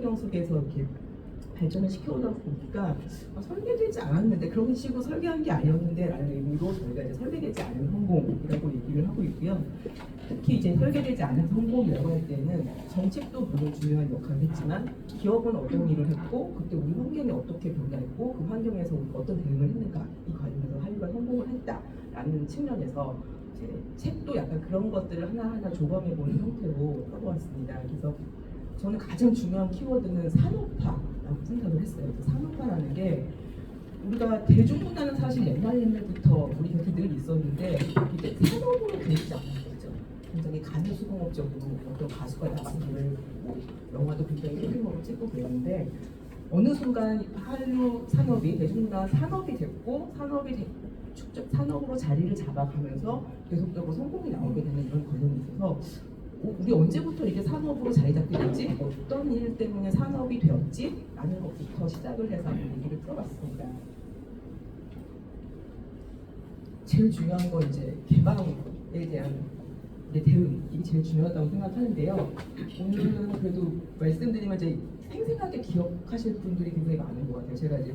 환경 속에서 이렇게 발전을 시켜오다 보니까 설계되지 않았는데 그런 식으로 설계한 게 아니었는데 라는 의미로 저희가 이제 설계되지 않은 성공이라고 얘기를 하고 있고요. 특히 이제 설계되지 않은 성공이라고 할 때는 정책도 물론 중요한 역할을 했지만 기업은 어떤 일을 했고 그때 우리 환경이 어떻게 변화했고 그 환경에서 우리가 어떤 대응을 했는가 이 과정에서 한류가 성공을 했다라는 측면에서 제 책도 약간 그런 것들을 하나하나 조감해보는 형태로 써보았습니다. 그래서 저는 가장 중요한 키워드는 산업화라고 생각을 했어요. 산업화라는 게 우리가 대중문화는 사실 옛날부터 우리 곁에 늘 있었는데 이제 산업으로 되지 않는 거죠. 굉장히 가무수공업적으로 어떤 가수가 나가서 노래를 부르고 영화도 굉장히 소규모로 찍고 그러는데 어느 순간 한류 산업이 대중문화 산업이 됐고 축적 산업으로 자리를 잡아가면서 계속적으로 성공이 나오게 되는 이런 과정이 있어서 우리 언제부터 이게 산업으로 자리 잡게 됐지? 어떤 일 때문에 산업이 되었지? 라는 것부터 시작을 해서 얘기를 풀어봤습니다. 제일 중요한 건 이제 개방에 대한 대응, 이게 제일 중요하다고 생각하는데요. 오늘은 그래도 말씀드리면 이제 생생하게 기억하실 분들이 굉장히 많은 것 같아요. 제가 이제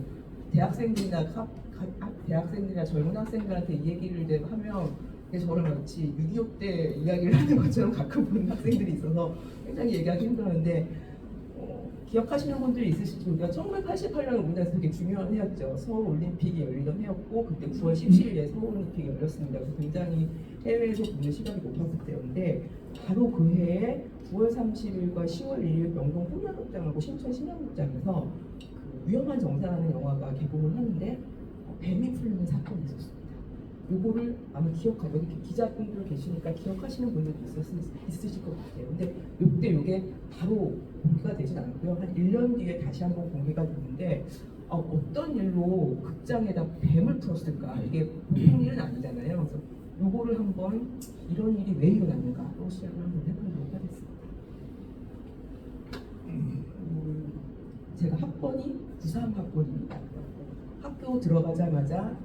대학생들이나 젊은 학생들한테 이 얘기를 이제 하면 저를 마치 6.25 때 이야기를 하는 것처럼 가끔 보는 학생들이 있어서 굉장히 얘기하기 힘들었는데 기억하시는 분들이 있으실지 우리가 1988년 우리나라에서 되게 중요한 해였죠. 서울올림픽이 열리던 해였고 그때 9월 17일에 서울올림픽이 열렸습니다. 그래서 굉장히 해외에서 보는 시각이 높았을 때였는데 바로 그 해에 9월 30일과 10월 1일 명동 홍련극장하고 신촌 신영극장에서 그 위험한 정사라는 영화가 개봉을 하는데 뱀이 풀리는 사건이 있었습니다. 요거를 아마 기억하고 여기 기자분들 계시니까 기억하시는 분들도 있으실 것 같아요. 근데 이때 요게 바로 공개가 되진 않고요. 한 1년 뒤에 다시 한번 공개가 됐는데 어떤 일로 극장에다 뱀을 풀었을까? 이게 보통 일은 아니잖아요. 그래서 요거를 한번 이런 일이 왜 일어났는가로 시작을 한번 해보도록 하겠습니다. 제가 학번이 93학번입니다. 학교 들어가자마자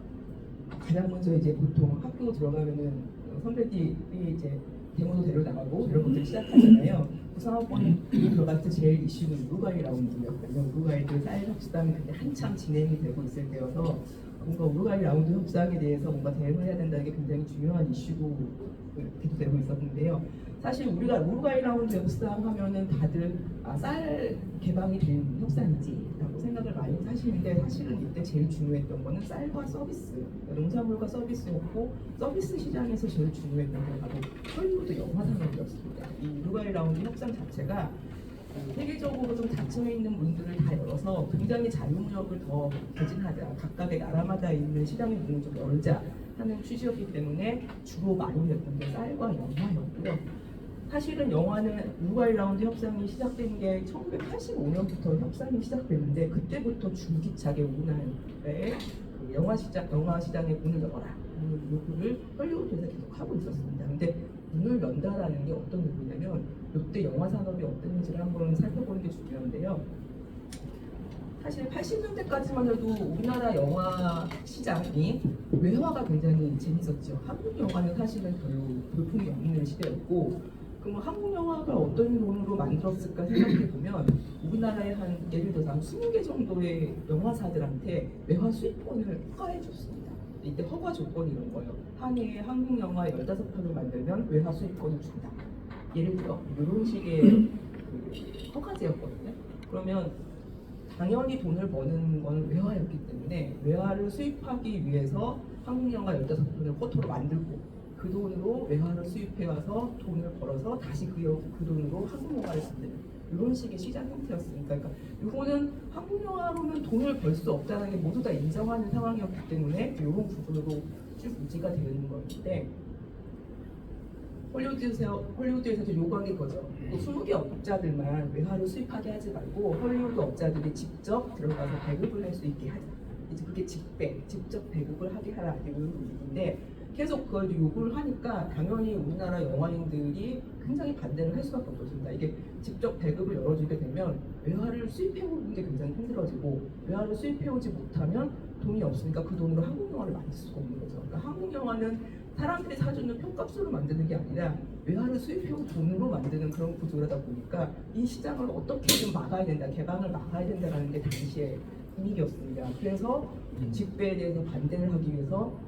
가장 먼저 이제 보통 학교 들어가면은 선배들이 이제 데모도 데려나가고 이런 것들 시작하잖아요. 구상학번이 들어갔을 때 제일 이슈는 우루과이 라운드였거든요. 우루과이들 쌀 협상이 한참 진행이 되고 있을 때여서 뭔가 우루과이 라운드 협상에 대해서 뭔가 대응을 해야 된다는 게 굉장히 중요한 이슈고 이렇게 되고 있었는데요. 사실 우리가 우루과이 라운드 협상하면은 다들 쌀 개방이 된 협상이지라고 생각을 많이 하시는데 사실은 이때 제일 중요했던 거는 쌀과 서비스, 농산물과 서비스였고 서비스 시장에서 제일 중요했던 게 바로 헐리우드 영화 산업이었습니다. 이 우루과이 라운드 협상 자체가 세계적으로 좀 닫혀 있는 문들을 다 열어서 굉장히 자유무역을 더 개진하자, 각각의 나라마다 있는 시장의 문을 좀 열자 하는 취지였기 때문에 주로 많이 됐던 게 쌀과 영화였고요. 사실은 영화는 우루과이 라운드 협상이 시작된 게 1985년부터 협상이 시작됐는데 그때부터 줄기차게 우리나라의 그 영화 시장의 문을 열어라 하는 요구를 헐리우드에서 계속 하고 있었습니다. 근데 문을 연다라는 게 어떤 의미냐면 이때 영화 산업이 어땠는지를 한번 살펴보는 게 중요한데요. 사실 80년대까지만 해도 우리나라 영화 시장이 외화가 굉장히 재밌었죠. 한국 영화는 사실은 별로 볼품이 없는 시대였고 그럼 한국 영화가 어떤 돈으로 만들었을까 생각해 보면 우리나라의 한 예를 들어서 한 20개 정도의 영화사들한테 외화 수입권을 허가해 줬습니다. 이때 허가 조건이 이런 거예요. 한 해에 한국 영화 15편을 만들면 외화 수입권을 준다. 예를 들어 이런 식의 그 허가제였거든요. 그러면 당연히 돈을 버는 건 외화였기 때문에 외화를 수입하기 위해서 한국 영화 15편을 포토로 만들고 그 돈으로 외화를 수입해와서 돈을 벌어서 다시 그 돈으로 한국 영화를 만드는 이런 식의 시장 형태였으니까 그러니까 이거는 한국 영화로는 돈을 벌 수 없다는 게 모두 다 인정하는 상황이었기 때문에 이런 부분으로 쭉 유지가 되는 건데 헐리우드에서 요구한 게 그거죠. 또 20개 업자들만 외화를 수입하게 하지 말고 헐리우드 업자들이 직접 들어가서 배급을 할 수 있게 하자. 이제 그게 직접 배급을 하게 하라 이런 얘기인데 계속 그걸 요구를 하니까 당연히 우리나라 영화인들이 굉장히 반대를 할 수밖에 없었습니다. 이게 직접 배급을 열어주게 되면 외화를 수입해오는 게 굉장히 힘들어지고 외화를 수입해오지 못하면 돈이 없으니까 그 돈으로 한국 영화를 만들 수가 없는 거죠. 그러니까 한국 영화는 사람들이 사주는 표값으로 만드는 게 아니라 외화를 수입해온 돈으로 만드는 그런 구조라다 보니까 이 시장을 어떻게든 막아야 된다, 개방을 막아야 된다라는 게 당시의 분위기였습니다. 그래서 직배에 대해서 반대를 하기 위해서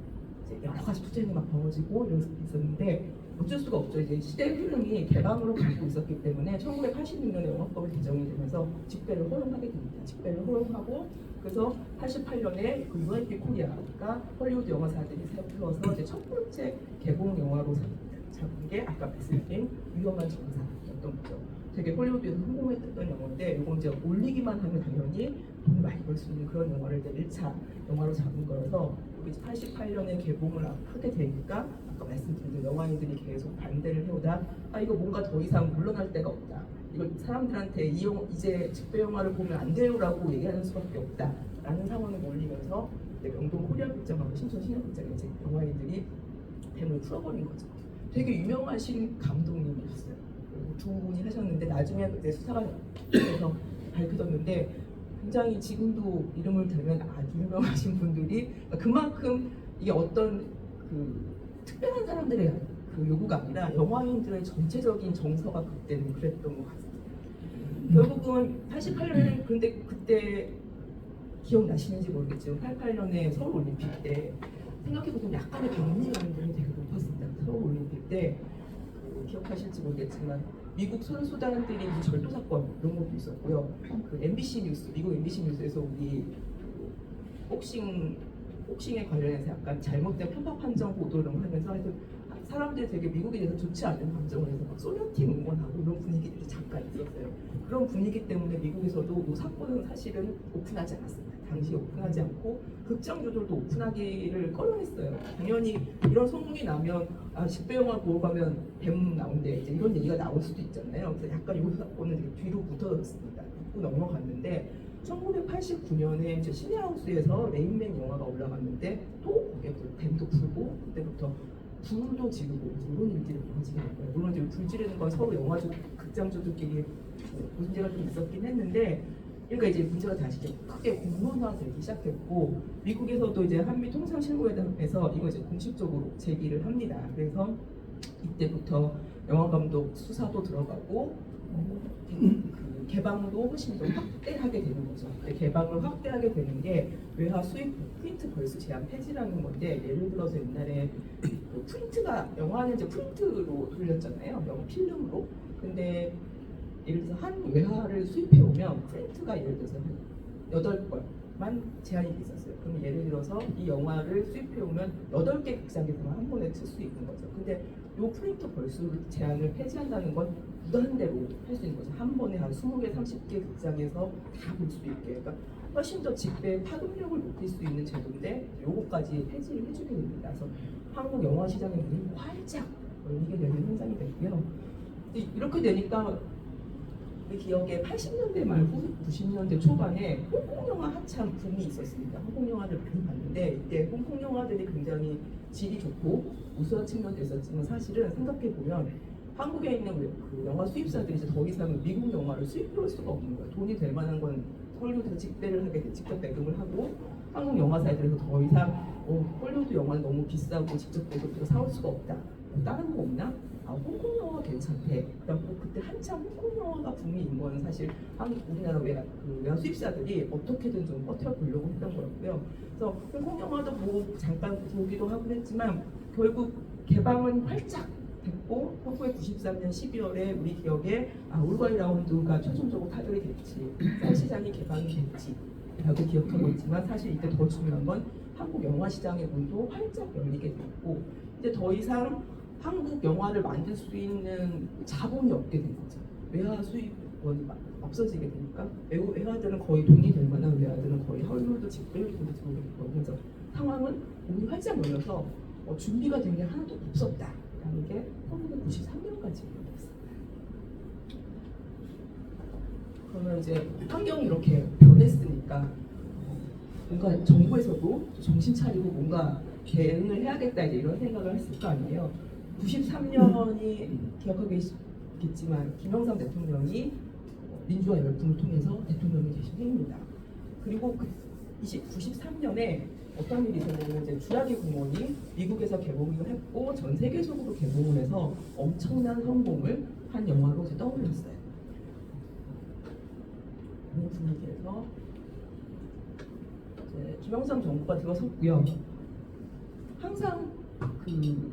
이제 여러 가지 투쟁이 막 벌어지고 이런 게 있었는데 어쩔 수가 없죠. 이제 시대의 흐름이 개방으로 가고 있었기 때문에 1986년에 영화법이 개정이 되면서 직배를 허용하게 됩니다. 직배를 허용하고 그래서 88년에 그 UIP 코리아가 헐리우드 영화사들이 세워서 이제 첫 번째 개봉 영화로 잡은 게 아까 말씀드린 위험한 정사였던 거죠. 되게 헐리우드에서 성공했던 영화인데 이거 이제 올리기만 하면 당연히 돈을 많이 벌 수 있는 그런 영화를 이제 1차 영화로 잡은 거여서 88년에 개봉을 하게 되니까 아까 말씀드린 대로 영화인들이 계속 반대를 해오다 이거 뭔가 더 이상 물러날 데가 없다. 이걸 사람들한테 이제 직배 영화를 보면 안 돼요라고 얘기하는 수밖에 없다라는 상황이 몰리면서 명동 코리아 극장하고 신촌 신협극장에 이제 영화인들이 뱀을 풀어버린 거죠. 되게 유명하신 감독님이셨어요. 두 분이 하셨는데 나중에 그때 수사가 돼서 밝혀졌는데 굉장히 지금도 이름을 대면 아주 유명하신 분들이 그만큼 이게 어떤 그 특별한 사람들의 그 요구가 아니라 영화인들의 전체적인 정서가 그때는 그랬던 것 같습니다. 결국은 88년에 근데 그때 기억나시는지 모르겠지만 88년에 서울 올림픽 때 생각해보면 약간의 병리 가능성이 되게 높았습니다. 서울 올림픽 때 기억하실지 모르겠지만 미국 선수단들이 절도 사건 이런 것도 있었고요. 그 MBC 뉴스, 미국 MBC 뉴스에서 우리 복싱에 관련해서 약간 잘못된 편파 판정 보도를 하면서 하여튼 사람들이 되게 미국에 대해서 좋지 않은 감정을 해서 막 소련팀 응원하고 이런 분위기들이 잠깐 있었어요. 그런 분위기 때문에 미국에서도 이 사건은 사실은 오픈하지 않았습니다. 당시 오픈하지 않고 극장 조절도 오픈하기를 꺼려했어요. 당연히 이런 소문이 나면 직배 영화 보러 가면 뱀 나온대 이제 이런 얘기가 나올 수도 있잖아요. 그래서 약간 이 사건은 뒤로 붙어졌습니다. 붙고 넘어갔는데 1989년에 이제 시네하우스에서 레인맨 영화가 올라갔는데 또 거기에 뱀도 풀고 그때부터 불도 지르고 이런 일들이 벌어지게 된 거예요. 물론 이제 불 지르는 건 서로 영화주 극장주들끼리 문제가 좀 있었긴 했는데 그러니까 이제 문제가 다시 크게 공론화되기 시작했고 미국에서도 이제 한미 통상실무회담에서 이거 이제 공식적으로 제기를 합니다. 그래서 이때부터 영화 감독 수사도 들어가고 그 개방도 훨씬 더 확대하게 되는 거죠. 개방을 확대하게 되는 게 외화 수입 프린트 벌수 제한 폐지라는 건데 예를 들어서 옛날에 그 프린트가 영화는 이제 프린트로 돌렸잖아요. 영화 필름으로. 근데 예를 들어서 한 외화를 수입해 오면 프린트가 예를 들어서 한 8건만 제한이 돼 있었어요. 그럼 예를 들어서 이 영화를 수입해 오면 8개 극장에서만 한 번에 쓸 수 있는 거죠. 근데 이 프린트 벌수 제한을 폐지한다는 건 무단대로 할 수 있는 거죠. 한 번에 한 20개, 30개 극장에서 다 볼 수 있게. 그러니까 훨씬 더 직배의 파급력을 높일 수 있는 제도인데 요거까지 폐지를 해주게 됩니다. 그래서 한국 영화 시장의 문이 활짝 열리게 되는 현상이 됐고요. 이렇게 되니까 우리 기억에 80년대 말고 90년대 초반에 홍콩 영화 한참 붐이 있었습니다. 홍콩 영화를 많이 봤는데 이때 홍콩 영화들이 굉장히 질이 좋고 우수한 측면도 있었지만 사실은 생각해 보면 한국에 있는 그 영화 수입사들이 이제 더 이상 미국 영화를 수입할 수가 없는 거예요. 돈이 될 만한 건 헐리우드에서 직배를 하게 돼 직접 배급을 하고 한국 영화사들에서 더 이상 헐리우드 영화는 너무 비싸고 직접 배급해서 사올 수가 없다. 다른 거 없나? 홍콩 영화 괜찮대. 그래갖고 그때 한참 홍콩 영화가 붐인 건 사실 우리나라 외화 수입사들이 어떻게든 좀 버텨보려고 했던 거였고요. 그래서 홍콩 영화도 잠깐 보기도 하고 했지만 결국 개방은 활짝 됐고 1993년 12월에 우리 기억에 울과이 라운드가 최종적으로 타결이 됐지, 쌀 시장이 개방이 됐지 라고 기억하고 있지만 사실 이때 더 중요한 건 한국 영화 시장의 문도 활짝 열리게 됐고 이제 더 이상 한국 영화를 만들 수 있는 자본이 없게 된 거죠. 외화 수입원이 없어지게 되니까 외화들은 거의 돈이 될 만한 외화들은 거의 헐리우드 직배를 들어오게 되고 그래서 상황은 문이 활짝 열려서 준비가 된 게 하나도 없었다라는 게 1993년까지 이어졌어요. 그러면 이제 환경이 이렇게 변했으니까 뭔가 정부에서도 정신 차리고 뭔가 대응을 해야겠다 이제 이런 생각을 했을 거 아니에요. 93년이 기억하겠지만 김영삼 대통령이 민주화 열풍을 통해서 대통령이 되신 해입니다. 그리고 93년에 어떤 일이 있었냐면 이제 주라기 공원이 미국에서 개봉을 했고 전 세계적으로 개봉을 해서 엄청난 성공을 한 영화로 이제 떠올렸어요. 그런 분위기에서 이제 김영삼 정부가 들어섰고요. 항상 그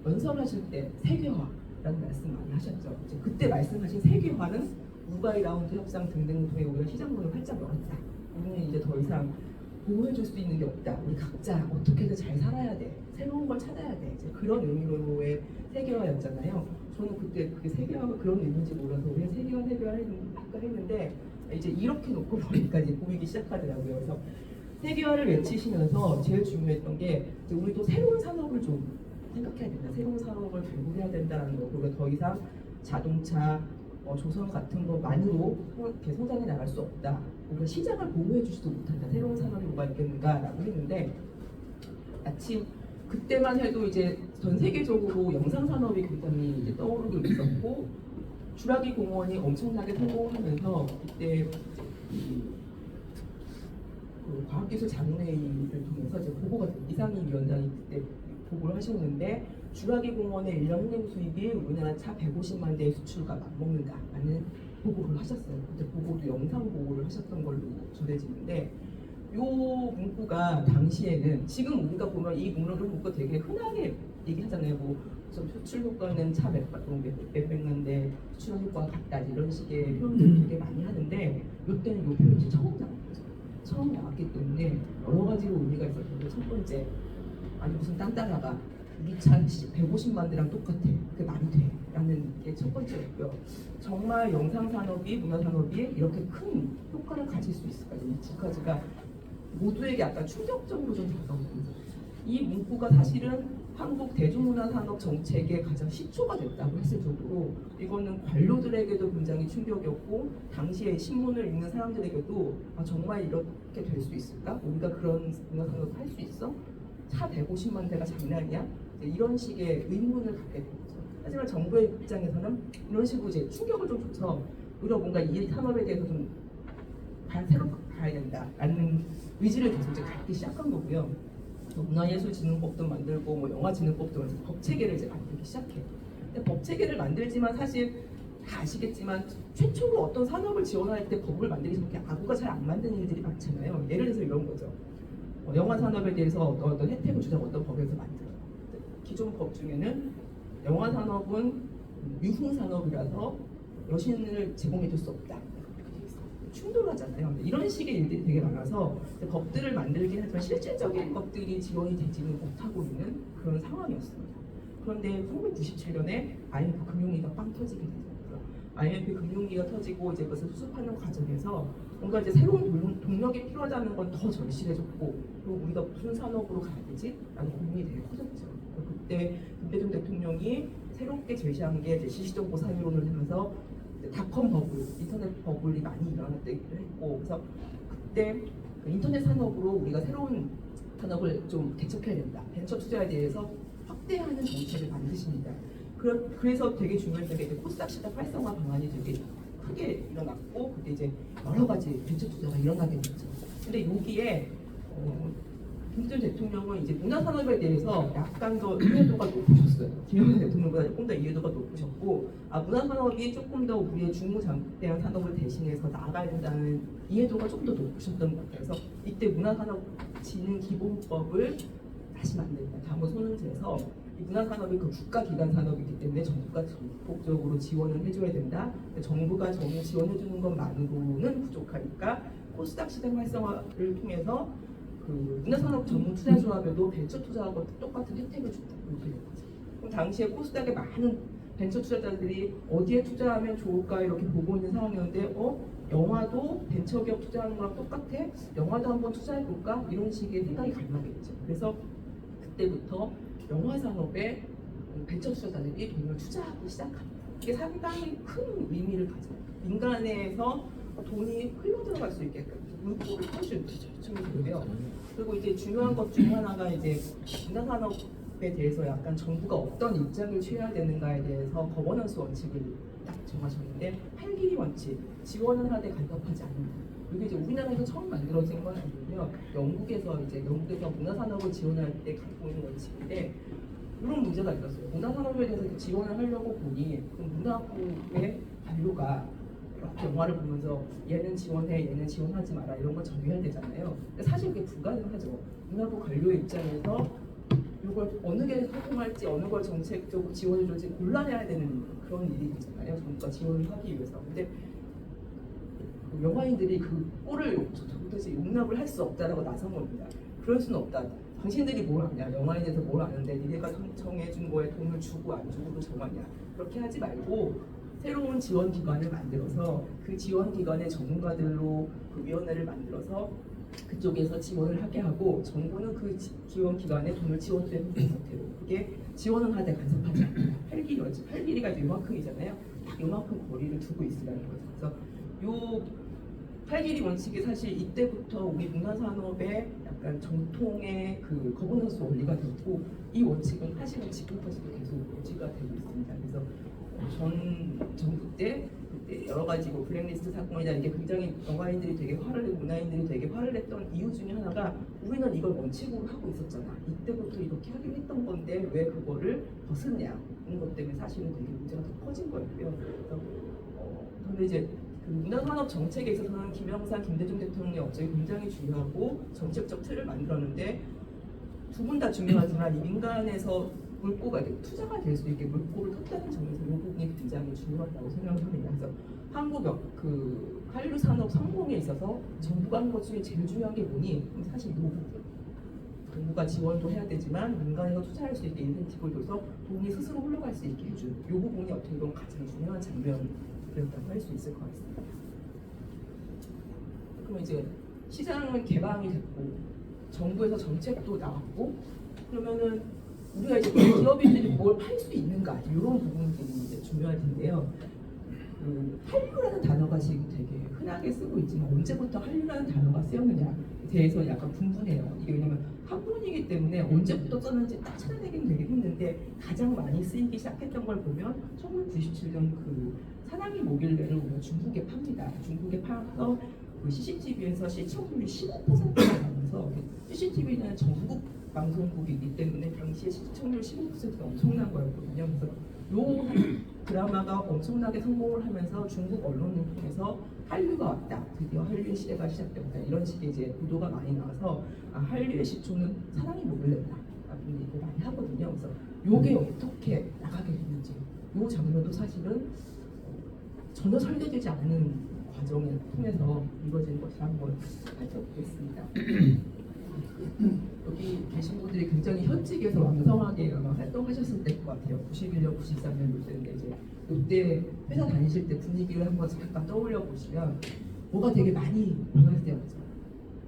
연설하실 때 세계화라는 말씀 많이 하셨죠. 이제 그때 말씀하신 세계화는 우바이 라운드 협상 등등을 통해 우리가 시장문을 활짝 열었다. 우리는 이제 더 이상 보호해줄 수 있는 게 없다. 우리 각자 어떻게든 잘 살아야 돼. 새로운 걸 찾아야 돼. 이제 그런 의미로의 세계화였잖아요. 저는 그때 그게 세계화가 그런 의미인지 몰라서 우리가 세계화 할까 했는데 이제 이렇게 놓고 보니까 이제 보이기 시작하더라고요. 그래서 세계화를 외치시면서 제일 중요했던 게 이제 우리도 새로운 산업을 좀 생각해야 된다. 새로운 산업을 발굴해야 된다는 거. 그리고 더 이상 자동차, 조선 같은 것만으로 이렇게 성장해 나갈 수 없다. 우리가 시장을 보호해주지도 못한다. 새로운 산업이 뭐가 있겠는가라고 했는데 마침 그때만 해도 이제 전 세계적으로 영상 산업이 굉장히 이제 떠오르고 있었고 주라기 공원이 엄청나게 성공하면서 그때 그 과학기술 자문회의를 통해서 이제 보고가 이상희 위원장이 그때 보고를 하셨는데 주라기 공원의 1년 흥행 수입이 우리나라 차 150만 대의 수출과 맞먹는다라는 보고를 하셨어요. 그때 보고도 영상 보고를 하셨던 걸로 전해지는데 이 문구가 당시에는 지금 우리가 보면 이 문구 되게 흔하게 얘기하잖아요. 뭐 수출 효과는 차 몇백만 대 수출 효과가 같다 이런 식의 표현들 되게 많이 하는데 이때는 이 표현이 처음 나왔기 때문에 여러 가지로 의미가 있었는데 첫 번째 아니 무슨 딴따라가 우리 차 150만 대랑 똑같아. 그게 말이 돼. 라는 게 첫 번째였고요. 정말 영상산업이, 문화산업이 이렇게 큰 효과를 가질 수 있을까? 이 두 가지가 모두에게 약간 충격적으로 좀 다가오고 이 문구가 사실은 한국 대중문화산업 정책의 가장 시초가 됐다고 했을 정도로 이거는 관료들에게도 굉장히 충격이었고 당시에 신문을 읽는 사람들에게도 정말 이렇게 될 수 있을까? 우리가 그런 문화산업을 할 수 있어? 차 150만 대가 장난이야? 이런 식의 의문을 갖게 된 거죠. 하지만 정부의 입장에서는 이런 식으로 이제 충격을 좀 줘서 우리가 뭔가 이 산업에 대해서 좀 새로 가야 된다라는 의지를 계속 이제 갖기 시작한 거고요. 문화예술진흥법도 만들고 뭐 영화진흥법도 만들고 법 체계를 이제 만들기 시작해요. 근데 법 체계를 만들지만 사실 다 아시겠지만 최초로 어떤 산업을 지원할 때 법을 만들기 전에 아구가 잘 안 만드는 일들이 많잖아요. 예를 들어서 이런 거죠. 영화 산업에 대해서 어떤 혜택을 주자고 어떤 법에서 만들어요. 기존 법 중에는 영화 산업은 유흥 산업이라서 여신을 제공해줄 수 없다. 충돌하잖아요. 이런 식의 일들이 되게 많아서 법들을 만들긴 하지만 실질적인 것들이 지원이 되지는 못하고 있는 그런 상황이었습니다. 그런데 1997년에 IMF 금융위기가 빵 터지게 되죠. IMF 금융위기가 터지고 이제 그것을 수습하는 과정에서 뭔가 이제 새로운 동력이 필요하다는 건 더 절실해졌고 그리고 우리가 무슨 산업으로 가야 되지? 라는 고민이 되게 커졌죠. 그때 김대중 대통령이 새롭게 제시한 게 이제 시시정보 사회론을 하면서 닷컴 버블, 인터넷 버블이 많이 일어났다고 했고 그래서 그때 인터넷 산업으로 우리가 새로운 산업을 좀 개척해야 된다. 벤처 투자에 대해서 확대하는 정책을 만드십니다. 그래서 되게 중요했던 게 이제 코스닥 시장 활성화 방안이 되게 크게 일어났고 그때 이제 여러 가지 벤처 투자가 일어나게 됐죠. 근데 여기에 김대중 대통령은 이제 문화산업에 대해서 약간 더 이해도가 높으셨어요. 김영삼 대통령보다 조금 더 이해도가 높으셨고 문화산업이 조금 더 우리의 중무장대한 산업을 대신해서 나아가야 된다는 이해도가 조금 더 높으셨던 것 같아요. 그래서 이때 문화산업진흥기본법을 다시 만들다. 다음은 손을 대서 이 문화산업이 그 국가기관 산업이기 때문에 정부가 적극적으로 지원을 해줘야 된다. 정부가 지원해주는 것만으로는 부족하니까 코스닥 시장 활성화를 통해서 그 문화산업 전문 투자조합에도 벤처 투자하고 똑같은 혜택을 준다. 이렇게 된 거죠. 그럼 당시에 코스닥에 많은 벤처 투자자들이 어디에 투자하면 좋을까 이렇게 보고 있는 상황이었는데 영화도 벤처기업 투자하는 거랑 똑같아? 영화도 한번 투자해볼까? 이런 식의 생각이 갈망했죠. 그래서 그때부터 영화 산업에 벤처 투자자들이 돈을 투자하기 시작합니다. 이게 상당히 큰 의미를 가져요. 민간에서 돈이 흘러들어갈 수 있게끔 물꼬를 터준 측면이고요. 그리고 이제 중요한 것 중에 하나가 이제 문화산업에 대해서 약간 정부가 어떤 입장을 취해야 되는가에 대해서 거버넌스 원칙을 딱 정하셨는데 8길이 원칙, 지원을 하되 간섭하지 않는다. 이게 이제 우리나라에서 처음 만들어진 건 아니고요. 영국에서 문화산업을 지원할 때 갖고 있는 원칙인데 이런 문제가 있었어요. 문화산업에 대해서 지원을 하려고 보니 그럼 문화부의 관료가 이렇게 영화를 보면서 얘는 지원해, 얘는 지원하지 마라 이런 걸 정해야 되잖아요. 근데 사실 그게 불가능하죠. 문화부 관료의 입장에서 이걸 어느 게 성공할지 어느 걸 정책적으로 지원해줄지 골라내야 되는 그런 일이 되잖아요. 정부가 지원을 하기 위해서. 근데 영화인들이 그 꼴을 도대체 용납을 할 수 없다라고 나선 겁니다. 그럴 수는 없다. 당신들이 뭘 아냐? 영화인에서 뭘 아는데 니네가 정해준 거에 돈을 주고 안 주고도 정하냐? 그렇게 하지 말고 새로운 지원 기관을 만들어서 그 지원 기관의 전문가들로 그 위원회를 만들어서 그쪽에서 지원을 하게 하고 정부는 그 지원 기관에 돈을 지원되는 상태로 그게 지원은 하되 간섭하지 않는다. 8길이가 이제 요만큼이잖아요. 딱 요만큼 거리를 두고 있으라는 거죠. 그래서 요 8길이 원칙이 사실 이때부터 우리 문화산업의 약간 정통의 그 거버넌스 원리가 되었고 이 원칙은 사실은 지금까지도 계속 유지가 되고 있습니다. 그래서 전 정부 때 그때 여러 가지 뭐 블랙리스트 사건이나 이게 굉장히 영화인들이 되게 화를 내고 문화인들이 되게 화를 냈던 이유 중에 하나가 우리는 이걸 원칙으로 하고 있었잖아. 이때부터 이렇게 하긴 했던 건데 왜 그거를 벗었냐 이런 것 때문에 사실은 되게 문제가 더 커진 거였고요. 그래서 저는 이제 그 문화산업 정책에 있어서는 김영삼, 김대중 대통령의 업적이 굉장히 중요하고 정책적 틀을 만들었는데 두 분 다 중요하지만 이 민간에서 물꼬가 투자가 될 수 있게 물꼬를 텄다는 점에서 이 부분이 굉장히 중요하다고 생각합니다. 그래서 한국 그 한류 산업 성공에 있어서 정부가 한 것 중에 제일 중요한 게 뭐니? 사실 이 부분. 정부가 지원도 해야 되지만 민간에서 투자할 수 있게 인센티브를 줘서 돈이 스스로 흘러갈 수 있게 해준 이 부분이 어떻게 보면 가장 중요한 장면이었다고 할 수 있을 것 같습니다. 그럼 이제 시장은 개방이 됐고 정부에서 정책도 나왔고 그러면은 우리가 이제 기업인들이 뭘 팔 수 있는가 이런 부분들이 이제 중요할 텐데요. 한류라는 단어가 지금 되게 흔하게 쓰고 있지만 언제부터 한류라는 단어가 쓰였느냐에 대해서 약간 분분해요. 이게 왜냐면 한문이기 때문에 언제부터 썼는지 딱 찾아내기는 되게 힘든데 가장 많이 쓰이기 시작했던 걸 보면 1997년 그 사나이 모길래를 우리가 중국에 팝니다. 중국에 파서 그 CCTV에서 시청률이 15%가 나면서 CCTV는 전국 방송국이기 때문에 당시에 시청률 15%가 엄청난 거였거든요. 그래서 요 드라마가 엄청나게 성공을 하면서 중국 언론을 통해서 한류가 왔다. 드디어 한류의 시대가 시작됐다. 이런 식의 이제 보도가 많이 나와서 한류의 시초는 사랑이 모길래다. 라는 얘기를 많이 하거든요. 그래서 요게 어떻게 나가게 됐는지 요 장면도 사실은 전혀 설계되지 않은 과정을 통해서 이루어진 것을 한번 살펴보겠습니다. 여기 계신 분들이 굉장히 현직에서 왕성하게 활동하셨을 때일 것 같아요. 91년, 93년 이때인데 이제 이때 회사 다니실 때 분위기를 한번 잠깐 떠올려 보시면 뭐가 되게 많이 변할 때였죠.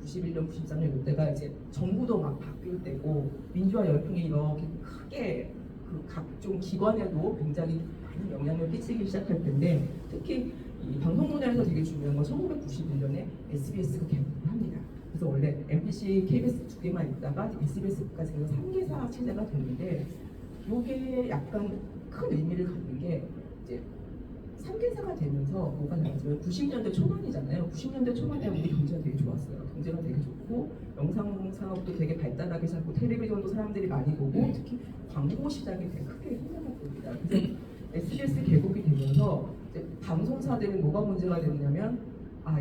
91년, 93년 이때가 이제 정부도 막 바뀔 때고 민주화 열풍이 이렇게 크게 그 각종 기관에도 굉장히 많은 영향을 끼치기 시작할 텐데 특히 이 방송 분야에서 되게 중요한 건 1991년에 SBS가 개국을 합니다. 그래서 원래 MBC, KBS 두 개만 있다가 SBS까지 해서 3개사 체제가 됐는데 이게 약간 큰 의미를 갖는 게 이제 3개사가 되면서 뭐가 나왔냐면 90년대 초반이잖아요. 90년대 초반 때 우리 경제가 되게 좋았어요. 경제가 되게 좋고 영상 산업도 되게 발달하게 자꾸 텔레비전도 사람들이 많이 보고 특히 광고 시장이 되게 크게 성장하고 있습니다. 그래서 SBS 개국이 되면서 이제 방송사들은 뭐가 문제가 됐냐면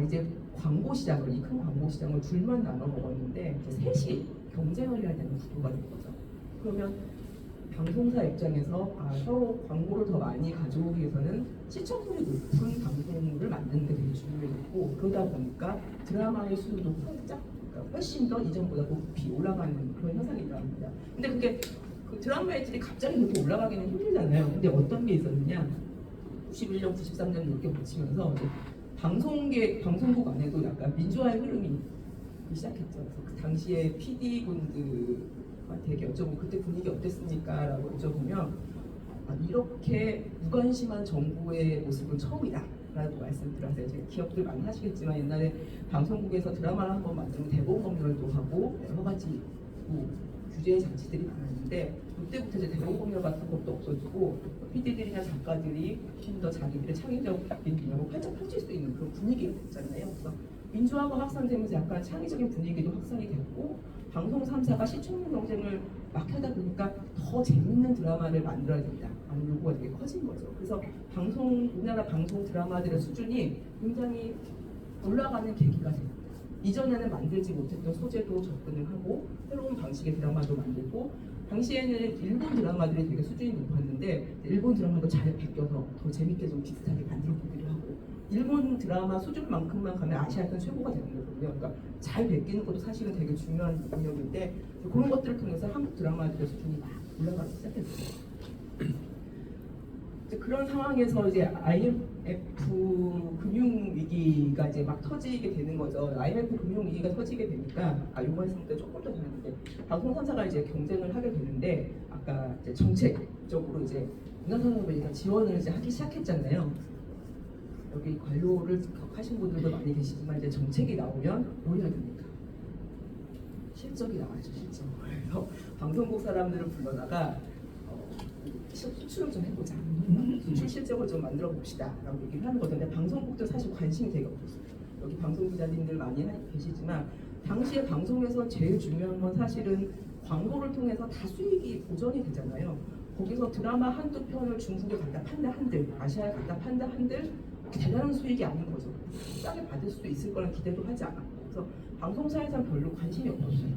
이제 광고 시장을 이 큰 광고 시장을 둘만 나눠 먹었는데 이제 셋이 경쟁을 해야 되는 구도가 된 거죠. 그러면 방송사 입장에서 서로 광고를 더 많이 가져오기 위해서는 시청률이 높은 방송물을 만드는 게 되게 중요했고 그러다 보니까 드라마의 수도 그러니까 훨씬 더 이전보다 높이 올라가는 그런 현상이 일어납니다. 근데 그게 그 드라마의 갑자기 그렇게 올라가기는 힘들잖아요. 근데 어떤 게 있었느냐 91년, 93년 이렇게 거치면서 방송국 안에도 약간 민주화의 흐름이 시작했죠. 그래서 그 당시에 PD분들과 되게 여쭤보고 그때 분위기 어땠습니까? 라고 여쭤보면 이렇게 무관심한 정부의 모습은 처음이다 라고 말씀을 하세요. 제가 기억들 많이 하시겠지만 옛날에 방송국에서 드라마를 한번 만들면 대본 검열도 하고 여러 가지 뭐 규제 장치들이 많았는데 그때부터 이제 대본공여 같은 것도 없어지고 PD들이나 작가들이 좀 더 자기들의 창의적인 기능을 활짝 펼칠 수 있는 그런 분위기가 됐잖아요. 그래서 민주화가 확산되면서 약간 창의적인 분위기도 확산이 됐고 방송 3사가 시청률 경쟁을 막 하다 보니까 더 재밌는 드라마를 만들어야 된다 하는 요구가 되게 커진 거죠. 그래서 우리나라 방송 드라마들의 수준이 굉장히 올라가는 계기가 됩니다. 이전에는 만들지 못했던 소재도 접근을 하고 새로운 방식의 드라마도 만들고 당시에는 일본 드라마들이 되게 수준이 높았는데 일본 드라마도 잘 베껴서 더 재밌게 좀 비슷하게 만들어 보기도 하고 일본 드라마 수준만큼만 가면 아시아에서 최고가 되는 거거든요. 그러니까 잘 베끼는 것도 사실은 되게 중요한 능력인데 그런 것들을 통해서 한국 드라마들의 수준이 막 올라가기 시작했어요. 그런 상황에서 이제 IMF 금융 위기가 이제 막 터지게 되는 거죠. IMF 금융 위기가 터지게 되니까 요 말씀 때 조금 더 다른데 방송 3사가 이제 경쟁을 하게 되는데 아까 이제 정책적으로 이제 문화산업부가 지원을 이제 하기 시작했잖아요. 여기 관료를 하신 분들도 많이 계시지만 이제 정책이 나오면 뭘 해야 됩니까? 실적이 나와야죠, 실적. 그래서 방송국 사람들을 불러다가 수출을 좀 해보자. 수출 실적을 좀 만들어 봅시다. 라고 얘기를 하는 거던데 방송국도 사실 관심이 되게 없었어요. 여기 방송 기자님들 많이 계시지만 당시에 방송에서 제일 중요한 건 사실은 광고를 통해서 다 수익이 보전이 되잖아요. 거기서 드라마 한두 편을 중국에 갖다 판다 한들, 아시아에 갖다 판다 한들 대단한 수익이 아닌 거죠. 싸게 받을 수도 있을 거란 기대도 하지 않았고 그래서 방송사에서는 별로 관심이 없었어요.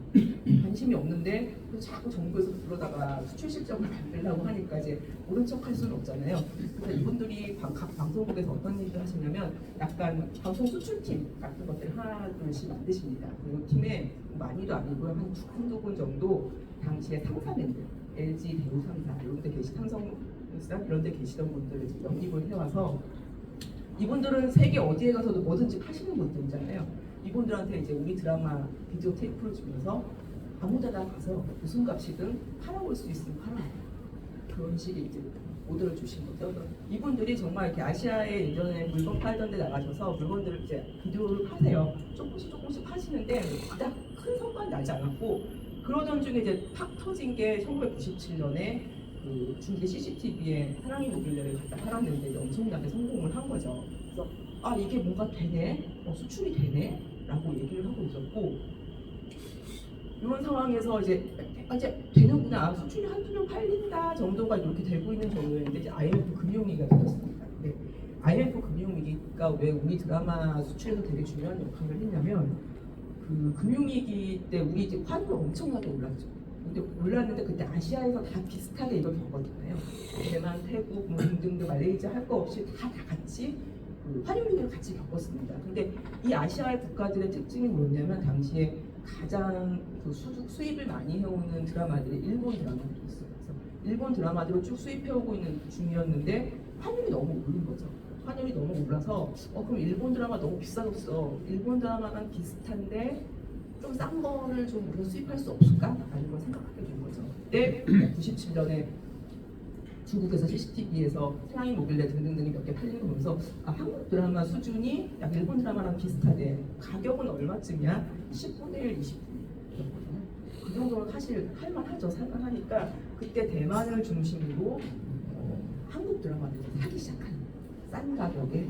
관심이 없는데 자꾸 정부에서 불러다가 수출 실적을 만들려고 하니까 이제 모른 척 할 수는 없잖아요. 그래서 이분들이 각 방송국에서 어떤 얘기를 하시냐면 약간 방송 수출팀 같은 것들을 하나둘씩 만드십니다. 그리고 팀에 많이도 아니고요. 한두 분 정도 당시에 상사맨들 LG 대우 상사 이런 데 삼성사 이런 데 계시던 분들을 영입을 해와서 이분들은 세계 어디에 가서도 뭐든지 파시는 분들이잖아요. 이분들한테 이제 우리 드라마 비디오 테이프를 주면서 아무데나 가서 무슨 값이든 팔아올 수 있으면 팔아. 그런 식의 이제 오더를 주신 거죠. 이분들이 정말 이렇게 아시아에 예전에 물건 팔던 데 나가셔서 물건들을 이제 비디오를 파세요. 조금씩 파시는데 그닥 큰 성과는 나지 않았고 그러던 중에 이제 팍 터진 게 1997년에 그 중국의 CCTV에 사랑이 모빌레를 갖다 팔았는데 엄청나게 성공을 한 거죠. 그래서 이게 뭔가 되네, 수출이 되네 라고 얘기를 하고 있었고 이런 상황에서 이제 되는구나, 수출이 한두 명 팔린다 정도가 이렇게 되고 있는 정도였는데 이제 IMF 금융위기가 터졌습니다. 근데 IMF 금융위기가 왜 우리 드라마 수출에서 되게 중요한 역할을 했냐면 그 금융위기 때 우리 이제 환율 엄청나게 올랐죠. 근데 올랐는데 그때 아시아에서 다 비슷하게 이걸 겪었잖아요. 대만, 태국 뭐 등등등 말레이시아 할 거 없이 다 같이 그 환율 위기를 같이 겪었습니다. 근데 이 아시아의 국가들의 특징이 뭐냐면 당시에 가장 그 수입을 많이 해오는 드라마들이 일본 드라마들이었어요. 그래서 일본 드라마들을 쭉 수입해오고 있는 중이었는데 환율이 너무 오른 거죠. 환율이 너무 올라서 그럼 일본 드라마 너무 비싸졌어. 일본 드라마랑 비슷한데 좀 싼 거를 좀 우리가 수입할 수 없을까? 라는 걸 생각하게 된 거죠. 그때 97년에 중국에서 CCTV에서 사랑이 모빌레 등등등이 몇 개 팔리는 거 보면서 한국 드라마 수준이 약 일본 드라마랑 비슷하대. 가격은 얼마쯤이야? 10분의 1, 20분이었거든요. 그 정도는 사실 할만하죠. 살만하니까 그때 대만을 중심으로 한국 드라마들이 사기 시작한 싼 가격에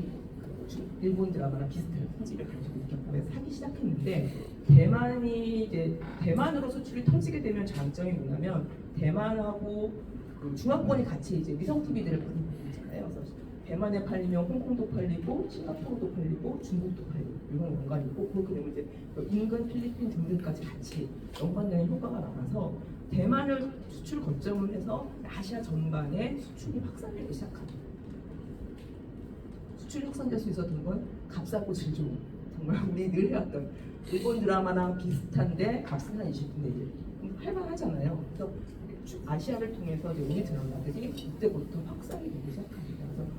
일본 드라마랑 비슷한 품질을 가지고 있겠고 사기 시작했는데 대만으로 수출이 터지게 되면 장점이 뭐냐면 대만하고 그 중화권이 같이 이제 위성 TV들을 많이 보잖아요. 그래서 대만에 팔리면 홍콩도 팔리고 싱가포르도 팔리고 중국도 팔리고 이런 연관이 있고 그렇게 되면 이제 인근 필리핀 등등까지 같이 연관되는 효과가 나와서 대만을 수출 거점을 해서 아시아 전반에 수출이 확산되기 시작합니다. 수출이 확산될 수 있었던 건 값싸고 질 좋은 정말 우리 늘 해왔던 일본 드라마랑 비슷한데 값은 한 20분의 1 할만하잖아요. 그래서 아시아를 통해서 이제 우리 드라마들이 그때부터 확산이 되기 시작합니다. 그래서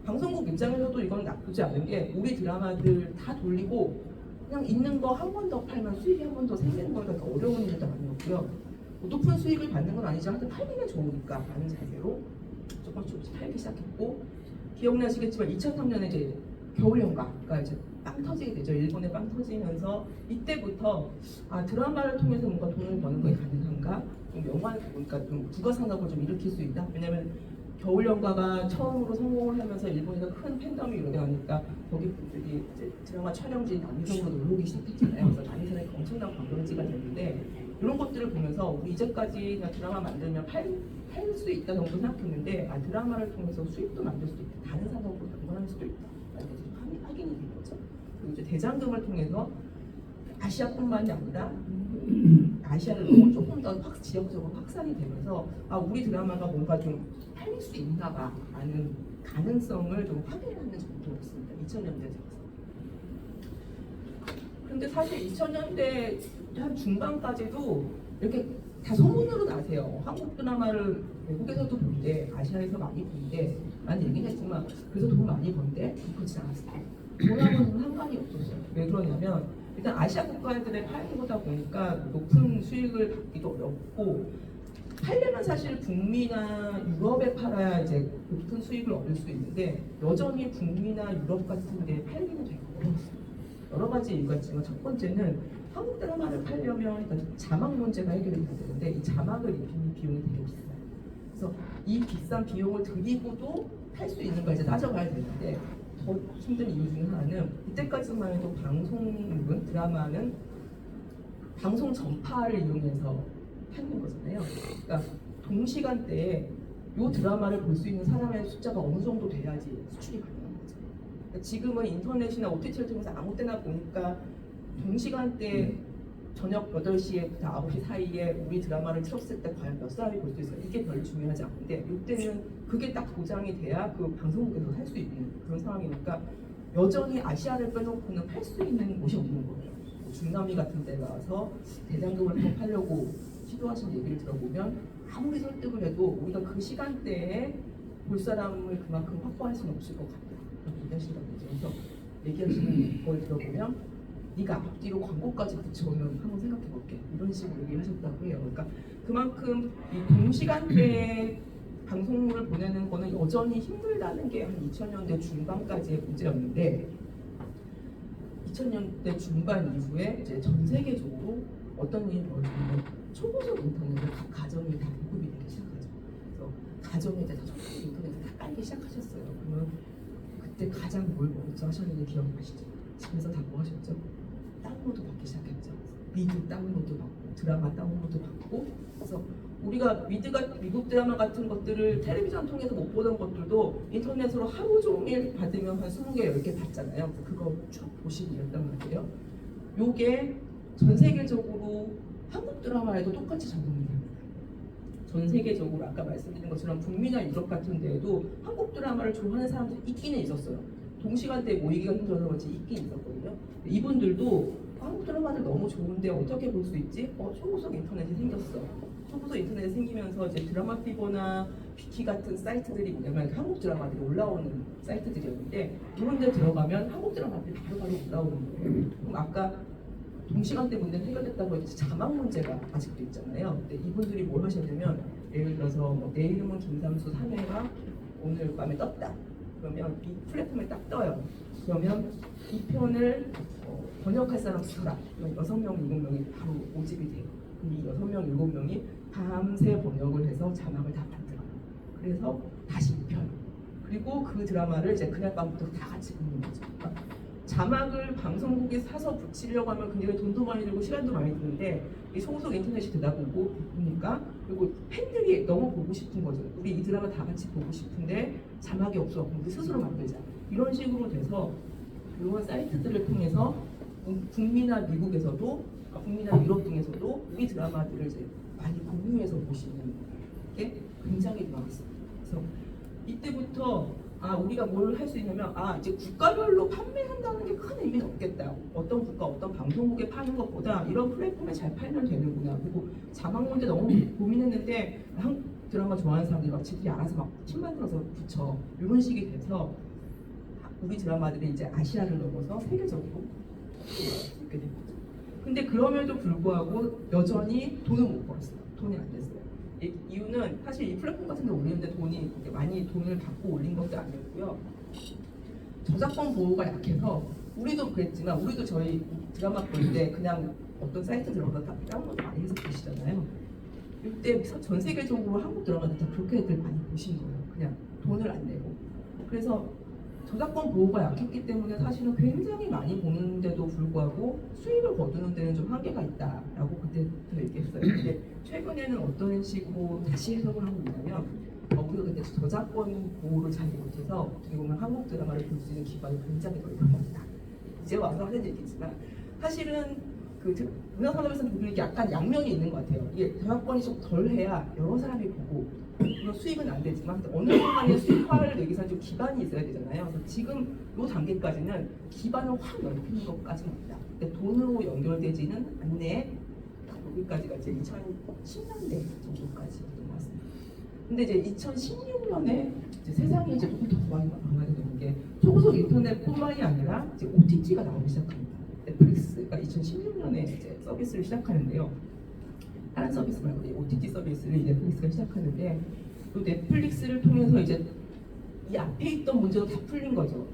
방송국 입장에서도 이건 나쁘지 않은 게 우리 드라마들 다 돌리고 그냥 있는 거 한 번 더 팔면 수익이 한 번 더 생기는 거니까 더 어려운 일도 아니었고요. 높은 수익을 받는 건 아니지만 하여튼 팔리면 좋으니까 라는 자세로 조금씩 팔기 시작했고 기억나시겠지만 2003년에 이제 겨울연가가 이제 빵 터지게 되죠. 일본에 빵 터지면서 이때부터 드라마를 통해서 뭔가 돈을 버는 게 가능한가? 좀 영화를 보니까 좀 국가 산업을 좀 일으킬 수 있다. 왜냐면 겨울연가가 처음으로 성공을 하면서 일본에서 큰 팬덤이 일어나니까 거기 분들이 이제 드라마 촬영지 남이섬으로 놀러 오기 시작했잖아요. 그래서 남이섬이 엄청난 관광지가 됐는데 이런 것들을 보면서 우리 이제까지 그냥 드라마 만들면 팔 수 있다 정도 생각했는데 드라마를 통해서 수익도 만들 수도 있다. 다른 산업으로 연관할 수도 있다. 이렇게 확인이 된 거죠. 그리고 이제 대장금을 통해서 아시아뿐만이 아니라 아시아를 너무 조금 더 지역적으로 확산이 되면서 우리 드라마가 뭔가 좀 팔릴 수 있나 봐라는 가능성을 좀 확인하는 정도였습니다. 2000년대 들어서. 근데 사실 2000년대 한 중반까지도 이렇게 다 소문으로 나세요. 한국 드라마를 외국에서도 본대, 아시아에서 많이 본대 라는 얘기는 했지만 그래서 돈 많이 번대? 그렇지 않았어요. 돈하고는 상관이 없었어요. 왜 그러냐면 일단 아시아 국가들의 팔기 보다 보니까 높은 수익을 받기도 어렵고 팔려면 사실 북미나 유럽에 팔아야 이제 높은 수익을 얻을 수 있는데 여전히 북미나 유럽 같은 데 팔기는 되게 어려웠어요. 여러 가지 이유가 있지만 첫 번째는 한국 드라마를 팔려면 일단 자막 문제가 해결이 돼야 되는데 이 자막을 입히는 비용이 되게 비싸요. 그래서 이 비싼 비용을 들이고도 팔 수 있는가 이제 따져봐야 되는데 더 힘든 이유 중에 하나는 이때까지만 해도 방송은 드라마는 방송 전파를 이용해서 하는 거잖아요. 그러니까 동시간대에 이 드라마를 볼 수 있는 사람의 숫자가 어느 정도 돼야지 수출이 가능한 거죠. 그러니까 지금은 인터넷이나 OTT를 통해서 아무 때나 보니까 동시간대 저녁 8시에부터 9시 사이에 우리 드라마를 틀었을 때 과연 몇 사람이 볼 수 있어요? 이게 별로 중요하지 않은데 이때는 그게 딱 보장이 돼야 그 방송국에서 살 수 있는 그런 상황이니까 여전히 아시아를 빼놓고는 팔 수 있는 곳이 없는 거예요. 중남미 같은 데 가서 대장금을 한번 팔려고 시도하신 얘기를 들어보면 아무리 설득을 해도 우리가 그 시간대에 볼 사람을 그만큼 확보할 수는 없을 것 같다. 그렇게 얘기하시더라고요. 그래서 얘기하시는 걸 들어보면 네가 앞뒤로 광고까지 붙여오면 한번 생각해볼게. 이런 식으로 얘기하셨다고 해요. 그러니까 그만큼 이 동시간대에 방송물을 보내는 거는 여전히 힘들다는 게 한 2000년대 중반까지의 문제였는데 2000년대 중반 이후에 이제 전 세계적으로 어떤 일이 벌어지냐면 초고속 인터넷을 각 가정이 다 보급이 되기 시작하죠. 그래서 가정에 이제 다 초고속 인터넷을 다 깔기 시작하셨어요. 그러면 그때 가장 뭘 먼저 하셨는지 기억나시죠? 집에서 다 뭐 하셨죠? 다운로드 받기 시작했죠. 미드 다운로드 받고 드라마 다운로드 받고 그래서 우리가 미국 드라마 같은 것들을 텔레비전 통해서 못 보던 것들도 인터넷으로 하루 종일 받으면 한 20개, 10개 받잖아요. 그거 쭉 보시고 이랬단 말이에요. 요게 전 세계적으로 한국 드라마에도 똑같이 적용이 됩니다. 전 세계적으로 아까 말씀드린 것처럼 북미나 유럽 같은 데에도 한국 드라마를 좋아하는 사람들이 있기는 있었어요. 동시간대에 모이기가 힘들어서 그렇지 있긴 있었거든요. 이분들도 한국 드라마들 너무 좋은데 어떻게 볼 수 있지? 초고속 인터넷이 생겼어. 초고속 인터넷이 생기면서 이제 드라마 피버나 비키 같은 사이트들이 뭐냐면 한국 드라마들이 올라오는 사이트들이었는데 이런 데 들어가면 한국 드라마들이 바로바로 올라오는 거예요. 그럼 아까 동시간대 문제는 해결됐다고 해도 자막 문제가 아직도 있잖아요. 근데 이분들이 뭘 하셨냐면 예를 들어서 내 이름은 김삼수 3회가 오늘 밤에 떴다. 그러면 이 플랫폼에 딱 떠요. 그러면 이 편을 번역할 사람 수라. 그럼 6명, 7명이 바로 모집이 돼요. 그럼 이 6명, 7명이 밤새 번역을 해서 자막을 다 만들어요. 그래서 다시 입혀요. 그리고 그 드라마를 이제 그날 밤부터 다 같이 보는 거죠. 그러니까 자막을 방송국에 사서 붙이려고 하면 굉장히 돈도 많이 들고 시간도 많이 드는데 이 소속 인터넷이 되다 보니까 그리고 팬들이 너무 보고 싶은 거죠. 우리 이 드라마 다 같이 보고 싶은데 자막이 없어. 우리 스스로 만들자. 이런 식으로 돼서 이런 사이트들을 통해서 북미나 미국에서도 북미나 유럽 등에서도 우리 드라마들을 이제 많이 공유해서 보시는 게 굉장히 많았어요. 그래서 이때부터 우리가 뭘 할 수 있냐면 이제 국가별로 판매한다는 게 큰 의미는 없겠다. 어떤 국가 어떤 방송국에 파는 것보다 이런 플랫폼에 잘 팔면 되는구나. 그리고 자막 문제 너무 고민했는데 한국 드라마 좋아하는 사람들이 막 지들이 알아서 막 팀 만들어서 붙여 이런 식이 돼서 우리 드라마들이 이제 아시아를 넘어서 세계적으로 있게 된 거죠. 근데 그럼에도 불구하고 여전히 돈을 못 벌었어요. 돈이 안 됐어요. 이유는 사실 이 플랫폼 같은 데 올리는데 많이 돈을 받고 올린 것도 아니었고요. 저작권 보호가 약해서 우리도 그랬지만 우리도 저희 드라마 볼 때 그냥 어떤 사이트 들어가서 다운로드 많이 해서 보시잖아요. 이때 전 세계적으로 한국 드라마들 다 그렇게들 많이 보신 거예요. 그냥 돈을 안 내고. 그래서 저작권 보호가 약했기 때문에 사실은 굉장히 많이 보는데도 불구하고 수익을 거두는 데는 좀 한계가 있다라고 그때부터 얘기했어요. 근데 최근에는 어떤 식으로 다시 해석을 하고 있냐면 우리가 그때 저작권 보호를 잘 못해서 어떻게 보면 한국 드라마를 볼 수 있는 기반이 굉장히 넓어졌다. 이제 와서 하는 얘기지만 사실은 그 문화산업에서는 보면 약간 양면이 있는 것 같아요. 이게 저작권이 좀 덜해야 여러 사람이 보고 물론 수익은 안 되지만 어느 순간에 수익화를 내기 위해서 좀 기반이 있어야 되잖아요. 그래서 지금 이 단계까지는 기반을 확 넓히는 것까지는 없다. 근데 돈으로 연결되지는 않네. 여기까지가 이제 2010년대 정도까지 나왔습니다. 근데 이제 2016년에 이제 세상이 이제 조금 더 많이 변화되는 게 초고속 인터넷뿐만이 아니라 이제 OTT가 나오기 시작합니다. 넷플릭스가 2016년에 이제 서비스를 시작하는데요. 다른 서비스 말고 OTT 서비스를 넷플릭스가 시작하는데 또 넷플릭스를 통해서 이제 이 앞에 있던 문제도 다 풀린 거죠.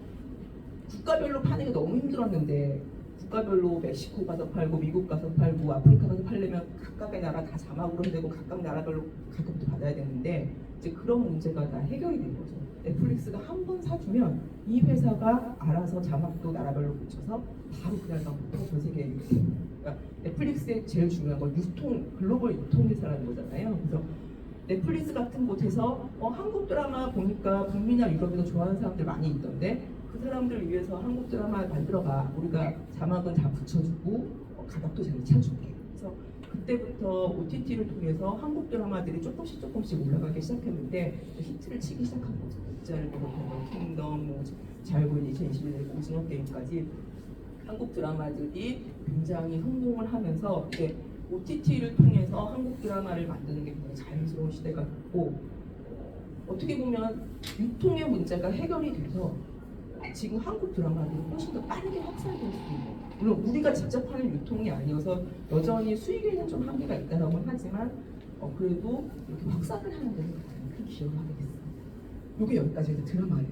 국가별로 파는 게 너무 힘들었는데 국가별로 멕시코 가서 팔고 미국 가서 팔고 아프리카 가서 팔려면 각각의 나라 다 자막으로 되고 각각 나라별로 가격도 받아야 되는데 이제 그런 문제가 다 해결이 된 거죠. 넷플릭스가 한 번 사주면 이 회사가 알아서 자막도 나라별로 붙여서 바로 그 날부터 전 세계에 이렇게. 그러니까 넷플릭스의 제일 중요한 건 유통, 글로벌 유통 회사라는 거잖아요. 그래서 넷플릭스 같은 곳에서 한국 드라마 보니까 북미나 유럽에서 좋아하는 사람들 많이 있던데 그 사람들 위해서 한국 드라마 만들어봐. 우리가 자막은 다 붙여주고 가격도 잘 찾줄게. 그래서 그때부터 OTT를 통해서 한국 드라마들이 조금씩 올라가기 시작했는데 히트를 치기 시작한 거죠. 입자를 비롯해서 킹덤, 잘 보이는 2021년 오징어 게임까지 한국 드라마들이 굉장히 성공을 하면서 이제 OTT를 통해서 한국 드라마를 만드는 게 굉장히 자연스러운 시대가 됐고 어떻게 보면 유통의 문제가 해결이 돼서 지금 한국 드라마들이 훨씬 더 빠르게 확산될 수 있는 물론 우리가 직접 하는 유통이 아니어서 여전히 수익에는 좀 한계가 있다고 하지만 그래도 이렇게 확산을 하는 데는 가장 큰 기여를 하게 됐습니다. 이게 여기까지 드라마예요.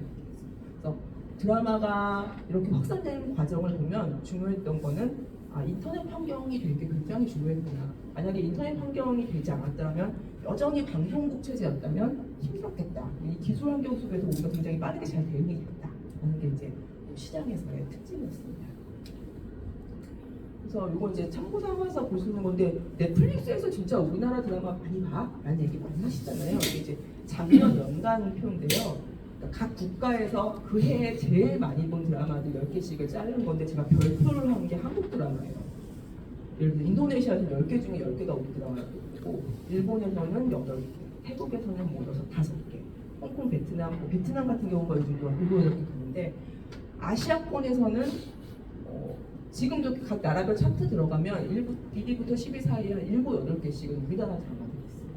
그래서 드라마가 이렇게 확산되는 과정을 보면 중요했던 거는 인터넷 환경이 되게 굉장히 중요했구나. 만약에 인터넷 환경이 되지 않았다면 여전히 방송국 체제였다면 힘들었겠다. 이 기술 환경 속에서 우리가 굉장히 빠르게 잘 대응했다. 하는 게 이제 시장에서의 특징이었습니다. 그래서 이거 이제 참고 삼아서 볼 수 있는 건데 넷플릭스에서 진짜 우리나라 드라마 많이 봐? 라는 얘기 많이 하시잖아요. 이게 이제 작년 연간 표인데요. 그러니까 각 국가에서 그 해에 제일 많이 본 드라마들 10개씩을 자르는 건데 제가 별표를 한 게 한국 드라마예요. 예를 들어 인도네시아에서 10개 중에 10개가 우리 드라마고 일본에서는 8개, 태국에서는 뭐 5개, 홍콩, 베트남 같은 경우가 요즘 또 7, 8개 가는데 아시아권에서는 지금도 각 나라별 차트 들어가면 1위부터 10위 사이에 한 7, 8개씩은 우리나라 드라마들이 있어요.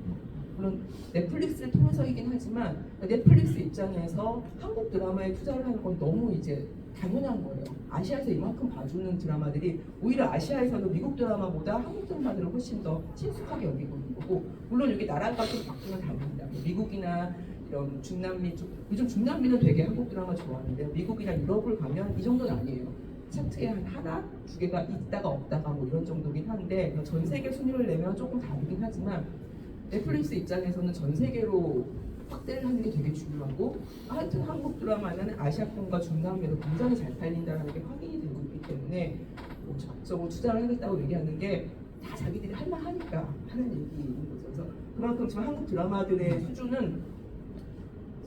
물론 넷플릭스를 통해서이긴 하지만 넷플릭스 입장에서 한국 드라마에 투자를 하는 건 너무 이제 당연한 거예요. 아시아에서 이만큼 봐주는 드라마들이 오히려 아시아에서도 미국 드라마보다 한국 드라마들을 훨씬 더 친숙하게 여기고 있는 거고 물론 여기 나라가 좀 바꾸면 다릅니다. 미국이나 이런 중남미 쪽, 요즘 중남미는 되게 한국 드라마 좋아하는데요. 미국이나 유럽을 가면 이 정도는 아니에요. 차트에 한 하나, 두 개가 있다가 없다가 뭐 이런 정도긴 한데 전 세계 순위를 내면 조금 다르긴 하지만 넷플릭스 입장에서는 전 세계로 확대를 하는 게 되게 중요하고 하여튼 한국 드라마는 아시아권과 중남미에도 굉장히 잘 팔린다는 게 확인이 되고 있기 때문에 뭐 적극적으로 투자를 하겠다고 얘기하는 게 다 자기들이 할만하니까 하는 얘기인 거죠. 그래서 그만큼 지금 한국 드라마들의 수준은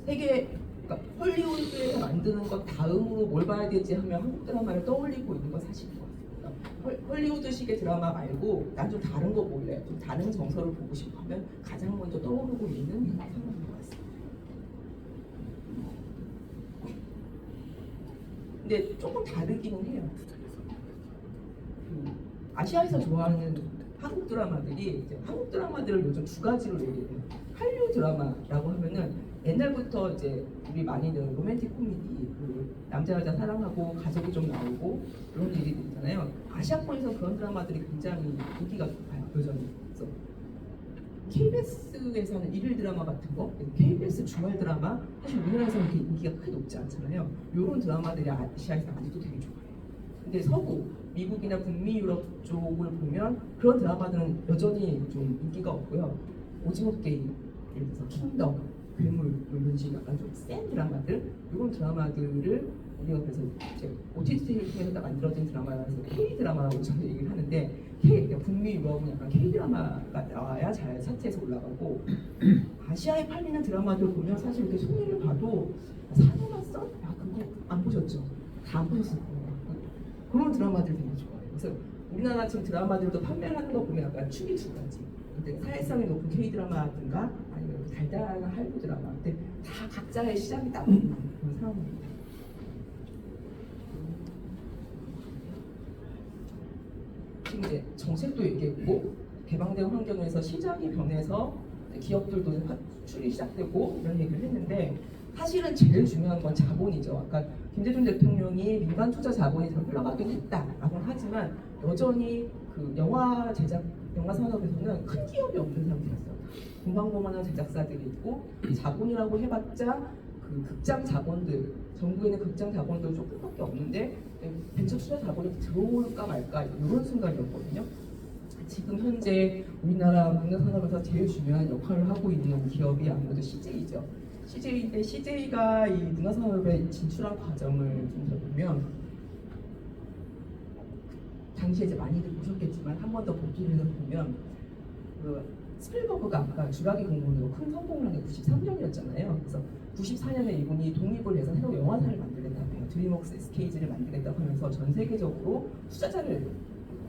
세계 그러니까 헐리우드에서 만드는 것 다음으로 뭘 봐야 되지 하면 한국 드라마를 떠올리고 있는 건 사실인 것 같습니다. 헐리우드식의 드라마 말고 난 좀 다른 거 볼래, 좀 다른 정서를 보고 싶어 하면 가장 먼저 떠오르고 있는 상황인 것 같습니다. 근데 조금 다르기는 해요. 아시아에서 좋아하는 한국 드라마들이 이제 한국 드라마들을 요즘 두 가지로 얘기해요. 한류 드라마라고 하면은 옛날부터 이제 우리 많이들 로맨틱 코미디, 그 남자 여자 사랑하고 가족이 좀 나오고 그런 얘기들 있잖아요. 아시아권에서 그런 드라마들이 굉장히 인기가 높아요. 여전히. 그래서 KBS에서 하는 일일 드라마 같은 거, KBS 주말 드라마 사실 우리나라에서 이렇게 인기가 크게 높지 않잖아요. 이런 드라마들이 아시아에서 아직도 되게 좋아해요. 근데 서구, 미국이나 북미 유럽 쪽을 보면 그런 드라마들은 여전히 좀 인기가 없고요. 오징어 게임, 예를 들어서 킹덤, 괴물 이런 식 약간 좀 센 드라마들, 이런 드라마들을 우리가 그래서 이제 OTT를 통해서 만들어진 드라마라서 K 드라마라고 저는 얘기를 하는데, 북미 유럽은 약간 K 드라마가 나와야 잘 차트에서 올라가고, 아시아에 팔리는 드라마들 보면 사실 이렇게 소리를 봐도 사내마선? 아 그거 안 보셨죠? 다 안 보셨을 거예요. 그런 드라마들 되게 좋아해요. 그래서 우리나라 지금 드라마들도 판매를 하는 거 보면 약간 축이 두 가지. 근데 사회성이 높은 K 드라마든가 아니면 달달한 할부 드라마. 근데 다 각자의 시장이 따로 있는 그런 상황입니다. 지금 이제 정책도 얘기했고 개방된 환경에서 시장이 변해서 기업들도 확출이 시작되고 이런 얘기를 했는데, 사실은 제일 중요한 건 자본이죠. 아까 김대중 대통령이 민간 투자 자본이 더 흘러가긴 했다라고 하지만 여전히 그 영화 제작, 영화 산업에서는 큰 기업이 없는 상태였어요. 공방고만한 제작사들이 있고 자본이라고 해봤자 그 극장 자본들, 전국에 있는 극장 자본들 조금밖에 없는데 벤처 투자 자본이 들어올까 말까 이런 순간이었거든요. 지금 현재 우리나라 문화산업에서 제일 중요한 역할을 하고 있는 기업이 아무래도 CJ죠. CJ인데 CJ가 이 문화산업에 진출한 과정을 좀 보면 당시에 이제 많이들 보셨겠지만 한 번 더 보기를 해서 보면 그 스필버그가 아까 주라기 공군으로 큰 성공을 한 게 93년이었잖아요. 그래서 94년에 이분이 독립을 해서 새로 영화사를 만들겠다고 해요. 드림웍스 SKG를 만들겠다고 하면서 전 세계적으로 투자자를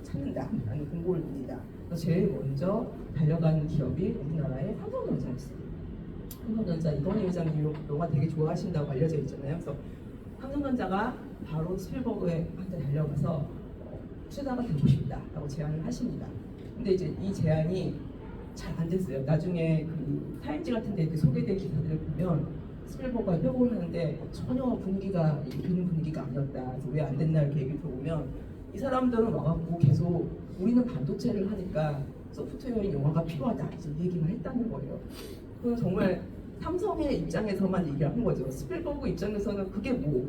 찾는다라는 공고를 냅니다. 그래서 제일 먼저 달려간 기업이 우리나라의 삼성전자였어요. 삼성전자 이건희 회장님 영화 되게 좋아하신다고 알려져 있잖아요. 그래서 삼성전자가 바로 스필버그한테 달려가서 투자자가 되고 싶다라고 제안을 하십니다. 근데 이제 이 제안이 잘 안 됐어요. 나중에 그 타임지 같은 데 소개된 기사들을 보면 스필버그가 회고를 하는데 전혀 분위기가 되는 분위기가 아니었다. 그래서 왜 안 됐나 이렇게 얘기 들어보면 이 사람들은 와갖고 계속 우리는 반도체를 하니까 소프트웨어인 영화가 필요하다 이제 이 얘기만 했다는 거예요. 그건 정말 삼성의 입장에서만 얘기를 한 거죠. 스필버그 입장에서는 그게 뭐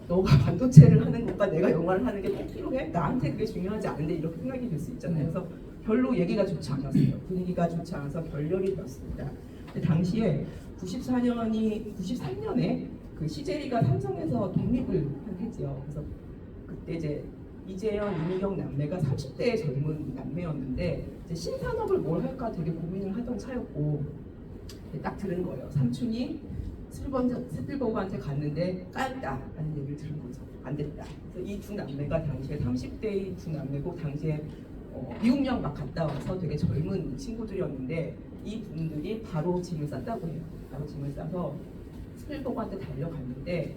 너가 반도체를 하는 것과 내가 영화를 하는 게 꼭 필요해? 나한테 그게 중요하지 않은데 이렇게 생각이 들 수 있잖아요. 그래서 별로 얘기가 좋지 않았어요. 분위기가 좋지 않아서 결렬이 되었습니다. 근데 당시에 93년에 그 CJ가 삼성에서 독립을 했지요. 그래서 그때 이제 이재현, 이미경 남매가 30대의 젊은 남매였는데 이제 신산업을 뭘 할까 되게 고민을 하던 차였고 딱 들은 거예요. 삼촌이 스필버그한테 갔는데 까였다라는 얘기를 들은 거죠. 안 됐다. 그래서 이 두 남매가 당시에 30대의 두 남매고 당시에 미국령 막 갔다 와서 되게 젊은 친구들이었는데 이 분들이 바로 짐을 쌌다고 해요. 바로 짐을 싸서 스필버그한테 달려갔는데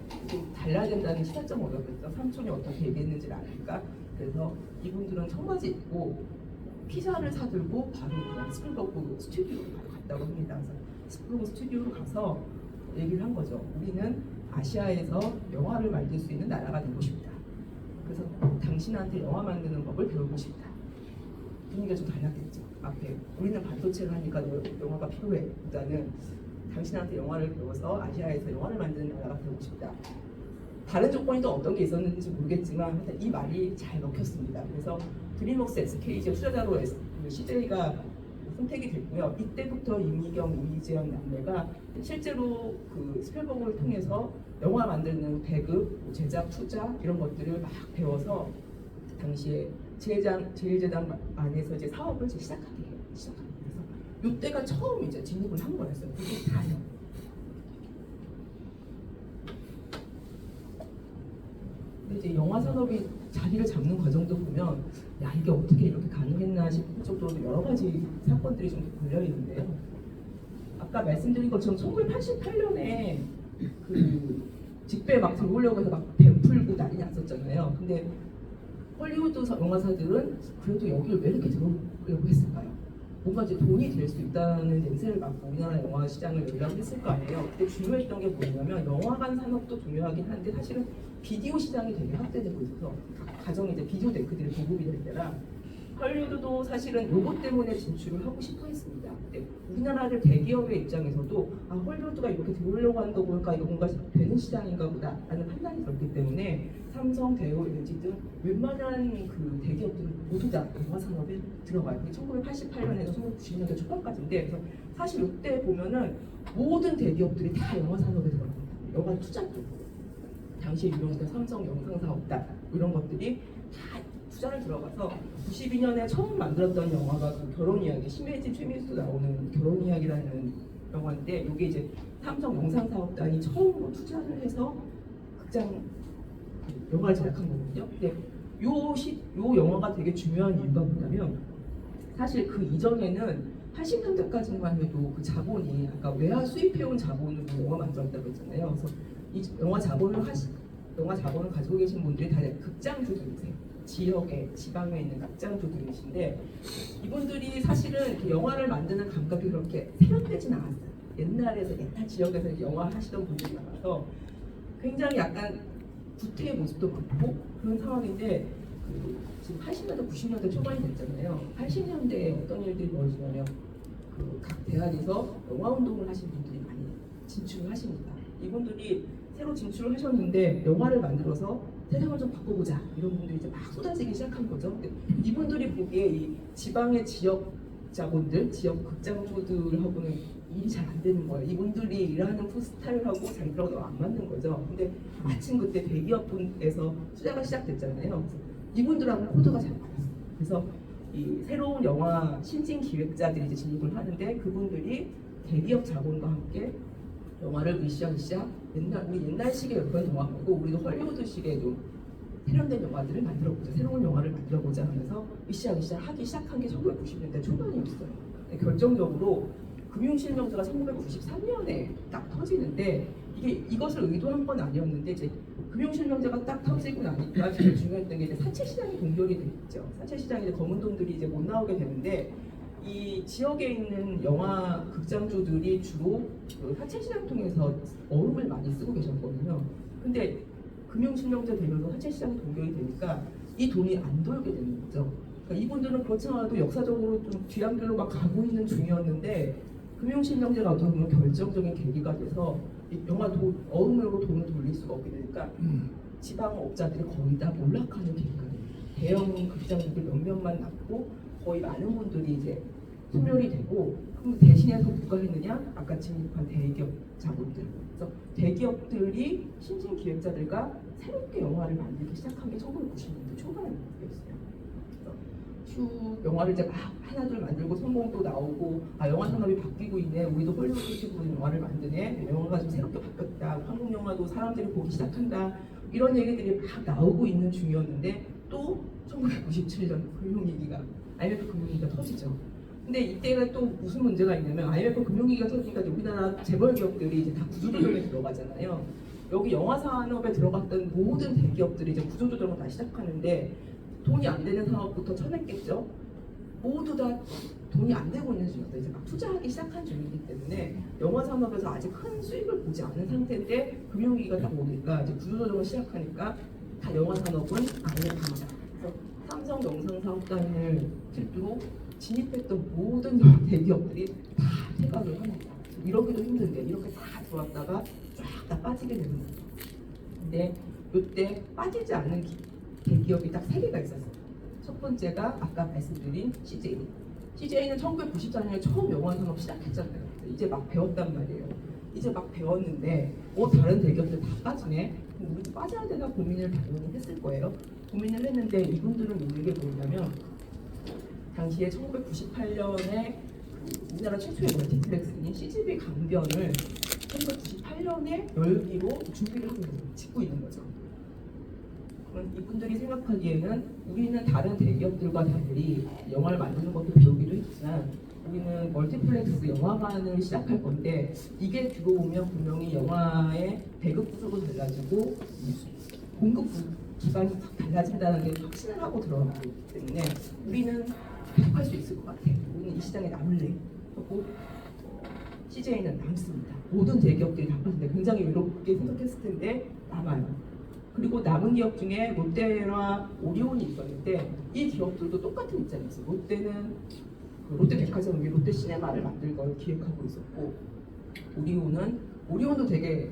달라야 된다는 시사점을 얻었겠죠. 삼촌이 어떻게 얘기했는지를 아니까. 그래서 이분들은 청바지 입고 피자를 사들고 바로 그냥 스필버그 스튜디오로 바로 갔다고 합니다. 그래서 스필버그 스튜디오로 가서 얘기를 한 거죠. 우리는 아시아에서 영화를 만들 수 있는 나라가 되고 싶다. 그래서 당신한테 영화 만드는 법을 배우고 싶다. 분위기가 좀 달랐겠죠. 앞에 우리는 반도체를 하니까 영화가 필요해. 보다는 당신한테 영화를 배워서 아시아에서 영화를 만드는 나라가 되고 싶다. 다른 조건이 또 어떤 게 있었는지 모르겠지만 하여튼 이 말이 잘 먹혔습니다. 그래서 드림웍스 SKG 투자자로 CJ가 선택이 됐고요. 이때부터 이미경, 이재현 남매가 실제로 그 스필버그를 통해서 영화 만드는 배급, 제작, 투자 이런 것들을 막 배워서 당시에 제일제당 안에서 이제 사업을 이제 시작하게 해요. 그래서 이때가 처음 이제 진입을 한 거였어요. 그게 다요. 근데 이제 영화 산업이 자리를 잡는 과정도 보면 야 이게 어떻게 이렇게 가능했나 싶을 정도로 여러 가지 사건들이 좀 걸려 있는데요. 아까 말씀드린 것처럼 1988년에 그 직배 막 들어오려고 해서 막 배 풀고 난리 났었잖아요. 근데 헐리우드 영화사들은 그래도 여기를 왜 이렇게 들어오려고 했을까요? 뭔가 이제 돈이 될 수 있다는 냄새를 맡고 우리나라 영화 시장을 열려고 했을 거 아니에요. 그때 중요했던 게 뭐냐면 영화관 산업도 중요하긴 한데 사실은 비디오 시장이 되게 확대되고 있어서 가정에 이제 비디오 데크들이 보급이 될 때라 헐리우드도 사실은 요것 때문에 진출을 하고 싶어 했습니다. 근데 우리나라들 대기업의 입장에서도 헐리우드가 이렇게 들어오려고 하는 거 보니까 이거 뭔가 되는 시장인가 보다 라는 판단이 들었기 때문에 삼성, 대우, LG 등 웬만한 그 대기업들은 모두 다 영화 산업에 들어가요. 1988년에서 1990년대 초반까지인데 그래서 사실 이때 보면은 모든 대기업들이 다 영화 산업에 들어갑니다. 영화 투자도 당시에 유명했던 삼성 영상사업단 이런 것들이 다 투자를 들어가서 92년에 처음 만들었던 영화가 그 결혼 이야기, 심혜진, 최민수 나오는 결혼 이야기라는 영화인데 이게 이제 삼성 영상사업단이 처음으로 투자를 해서 극장 영화를 제작한 거거든요. 근데 요 영화가 되게 중요한 이유가 뭐냐면 사실 그 이전에는 80년대까지만 해도 그 자본이 아까 외화 수입해온 자본으로 영화 만들었다고 했잖아요. 그래서 이 영화 자본을 가지고 계신 분들이 다 극장주들이세요. 지역에 지방에 있는 극장주들이신데 이분들이 사실은 그 영화를 만드는 감각이 그렇게 세련되진 않았어요. 옛날 지역에서 영화 하시던 분들이 많아서 굉장히 약간 구태의 모습도 많고 그런 상황인데 지금 80년대, 90년대 초반이 됐잖아요. 80년대에 어떤 일들이 벌어지냐면 그 각 대학에서 영화 운동을 하신 분들이 많이 진출을 하십니다. 이분들이 새로 진출을 하셨는데 영화를 만들어서 세상을 좀 바꿔보자 이런 분들이 이제 막 쏟아지기 시작한 거죠. 근데 이분들이 보기에 이 지방의 지역 자본들, 지역 극장주들하고는 일이 잘 안 되는 거예요. 이분들이 일하는 스타일하고 자기들하고 너무 안 맞는 거죠. 근데 마침 그때 대기업분에서 투자가 시작됐잖아요. 그래서 이분들하고 코드가 잘 맞았어요. 그래서 이 새로운 영화 신진 기획자들이 이제 진입을 하는데 그분들이 대기업 자본과 함께 영화를 으쌰으쌰 우리 옛날식의 그런 영화 말고 우리도 헐리우드식의 좀 세련된 영화들을 만들어보자, 새로운 영화를 만들어보자 하면서 으쌰으쌰 하기 시작한 게 1990년대 초반이었어요. 결정적으로 금융실명제가 1993년에 딱 터지는데 이것을 의도한 건 아니었는데 이제 금융실명제가 딱 터지고 나니까 제일 중요했던 게 이제 사채시장이 동결이 됐죠. 사채시장이 이제 검은 돈들이 이제 못 나오게 되는데 이 지역에 있는 영화 극장주들이 주로 그 사채시장 통해서 어음을 많이 쓰고 계셨거든요. 근데 금융실명제 되면서 사채시장이 동결이 되니까 이 돈이 안 돌게 되는 거죠. 그러니까 이분들은 그렇지 않아도 역사적으로 좀 뒤안길로 막 가고 있는 중이었는데 금융실명제가 어떻게 보면 결정적인 계기가 돼서 영화 어음으로 돈을 돌릴 수가 없게 되니까 지방업자들이 거의 다 몰락하는 계기가 돼요. 대형 극장주들 몇몇만 남고 거의 많은 분들이 이제 소멸이 되고 그럼 대신해서 누가 했느냐? 아까 진입한 대기업 자본들. 그래서 대기업들이 신진 기획자들과 새롭게 영화를 만들기 시작한 게 1990년대 초반이었어요. 쭉 영화를 이제 막 하나둘 만들고 성공도 나오고 영화 산업이 바뀌고 있네. 우리도 헐리우드식으로 영화를 만드네. 영화가 좀 새롭게 바뀌었다. 한국 영화도 사람들이 보기 시작한다. 이런 얘기들이 막 나오고 있는 중이었는데 또 1997년 금융위기가 IMF 금융위기가 터지죠. 근데 이때가 또 무슨 문제가 있냐면 IMF 금융위기가 터지니까 우리나라 재벌 기업들이 이제 다 구조조정에 들어가잖아요. 여기 영화 산업에 들어갔던 모든 대기업들이 이제 구조조정을 다 시작하는데 돈이 안 되는 사업부터 쳐냈겠죠. 모두 다 돈이 안 되고 있는 중이었어요. 이제 막 투자하기 시작한 중이기 때문에 영화 산업에서 아직 큰 수익을 보지 않은 상태인데 금융위기가 딱 오니까 이제 구조조정을 시작하니까 다 영화 산업은 IMF입니다. 그래서 삼성 영상사업단을 필두로 진입했던 모든 대기업들이 다 퇴각을 합니다. 이러기도 힘든데 이렇게 다 들어왔다가 쫙 다 빠지게 되는 거죠. 근데 이때 빠지지 않는 대기업이 딱 3개가 있었어요. 첫 번째가 아까 말씀드린 CJ. CJ는 1994년에 처음 영화 산업 시작했잖아요. 이제 막 배웠단 말이에요. 이제 막 배웠는데 다른 대기업들 다 빠지네. 그럼 우리도 빠져야 되나 고민을 당연히 했을 거예요. 고민을 했는데 이분들은 모르는 게 뭐냐면 당시에 1998년에 우리나라 최초의 멀티플렉스인 CGV 강변을 1998년에 열기로 준비를 하고 있는 거예요. 짓고 있는 거죠. 이분들이 생각하기에는 우리는 다른 대기업들과 달리 영화를 만드는 것도 배우기도 했지만 우리는 멀티플렉스 영화관을 시작할 건데 이게 두고 보면 분명히 영화의 배급 구조도 달라지고 공급 기반이 확 달라진다는 게 확신을 하고 들어가기 때문에 우리는 계속할 수 있을 것 같아. 우리는 이 시장에 남을래 하고 CJ는 남습니다. 모든 대기업들이 다 빠진데 굉장히 외롭게 생각했을 텐데 남아요. 그리고 남은 기업 중에 롯데나 오리온이 있었는데 이 기업들도 똑같은 입장이었어요. 롯데는 그 롯데백화점 위 롯데시네마를 만들 걸 기획하고 있었고 오리온도 되게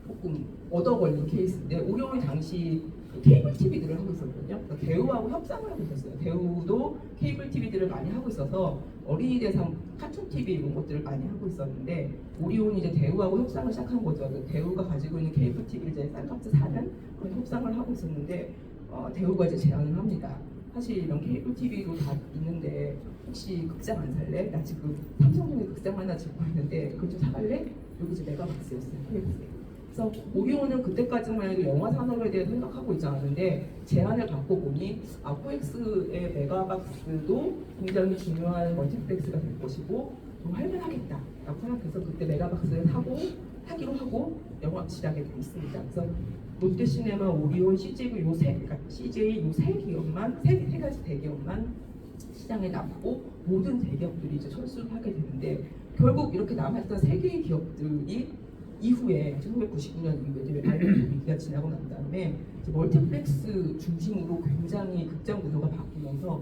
조금 얻어 걸린 케이스인데 오리온이 당시 그 케이블 TV들을 하고 있었거든요. 그러니까 대우하고 협상을 하고 있었어요. 대우도 케이블 TV들을 많이 하고 있어서 어린이 대상 카툰 TV 이런 것들을 많이 하고 있었는데 오리온이 이제 대우하고 협상을 시작한 거죠. 대우가 가지고 있는 케이블 TV를 이제 쌀값에 사는 그런 협상을 하고 있었는데 대우가 이제 제안을 합니다. 사실 이런 케이블 TV도 다 있는데 혹시 극장 안 살래? 나 지금 삼성동에 극장 하나 짓고 있는데 그걸 좀 사갈래? 여기 이제 메가박스였어요. KBS. 그래서 오리온은 그때까지만 해도 영화 산업에 대해 생각하고 있지 않았는데 제안을 받고 보니 코엑스의 메가박스도 굉장히 중요한 멀티플렉스가 될 것이고 좀 할만하겠다라고 생각해서 그때 메가박스를 사기로 하고 영화 시작이 되어 있습니다. 그래서 롯데시네마, 오리온, CJ 그러니까 CJ 요 세 기업만 세 가지 대기업만 시장에 남고 모든 대기업들이 이제 철수를 하게 되는데 결국 이렇게 남았던 세 개의 기업들이 이후에 1999년 이후에 IMF 위기가 지나고 난 다음에 멀티플렉스 중심으로 굉장히 극장 구조가 바뀌면서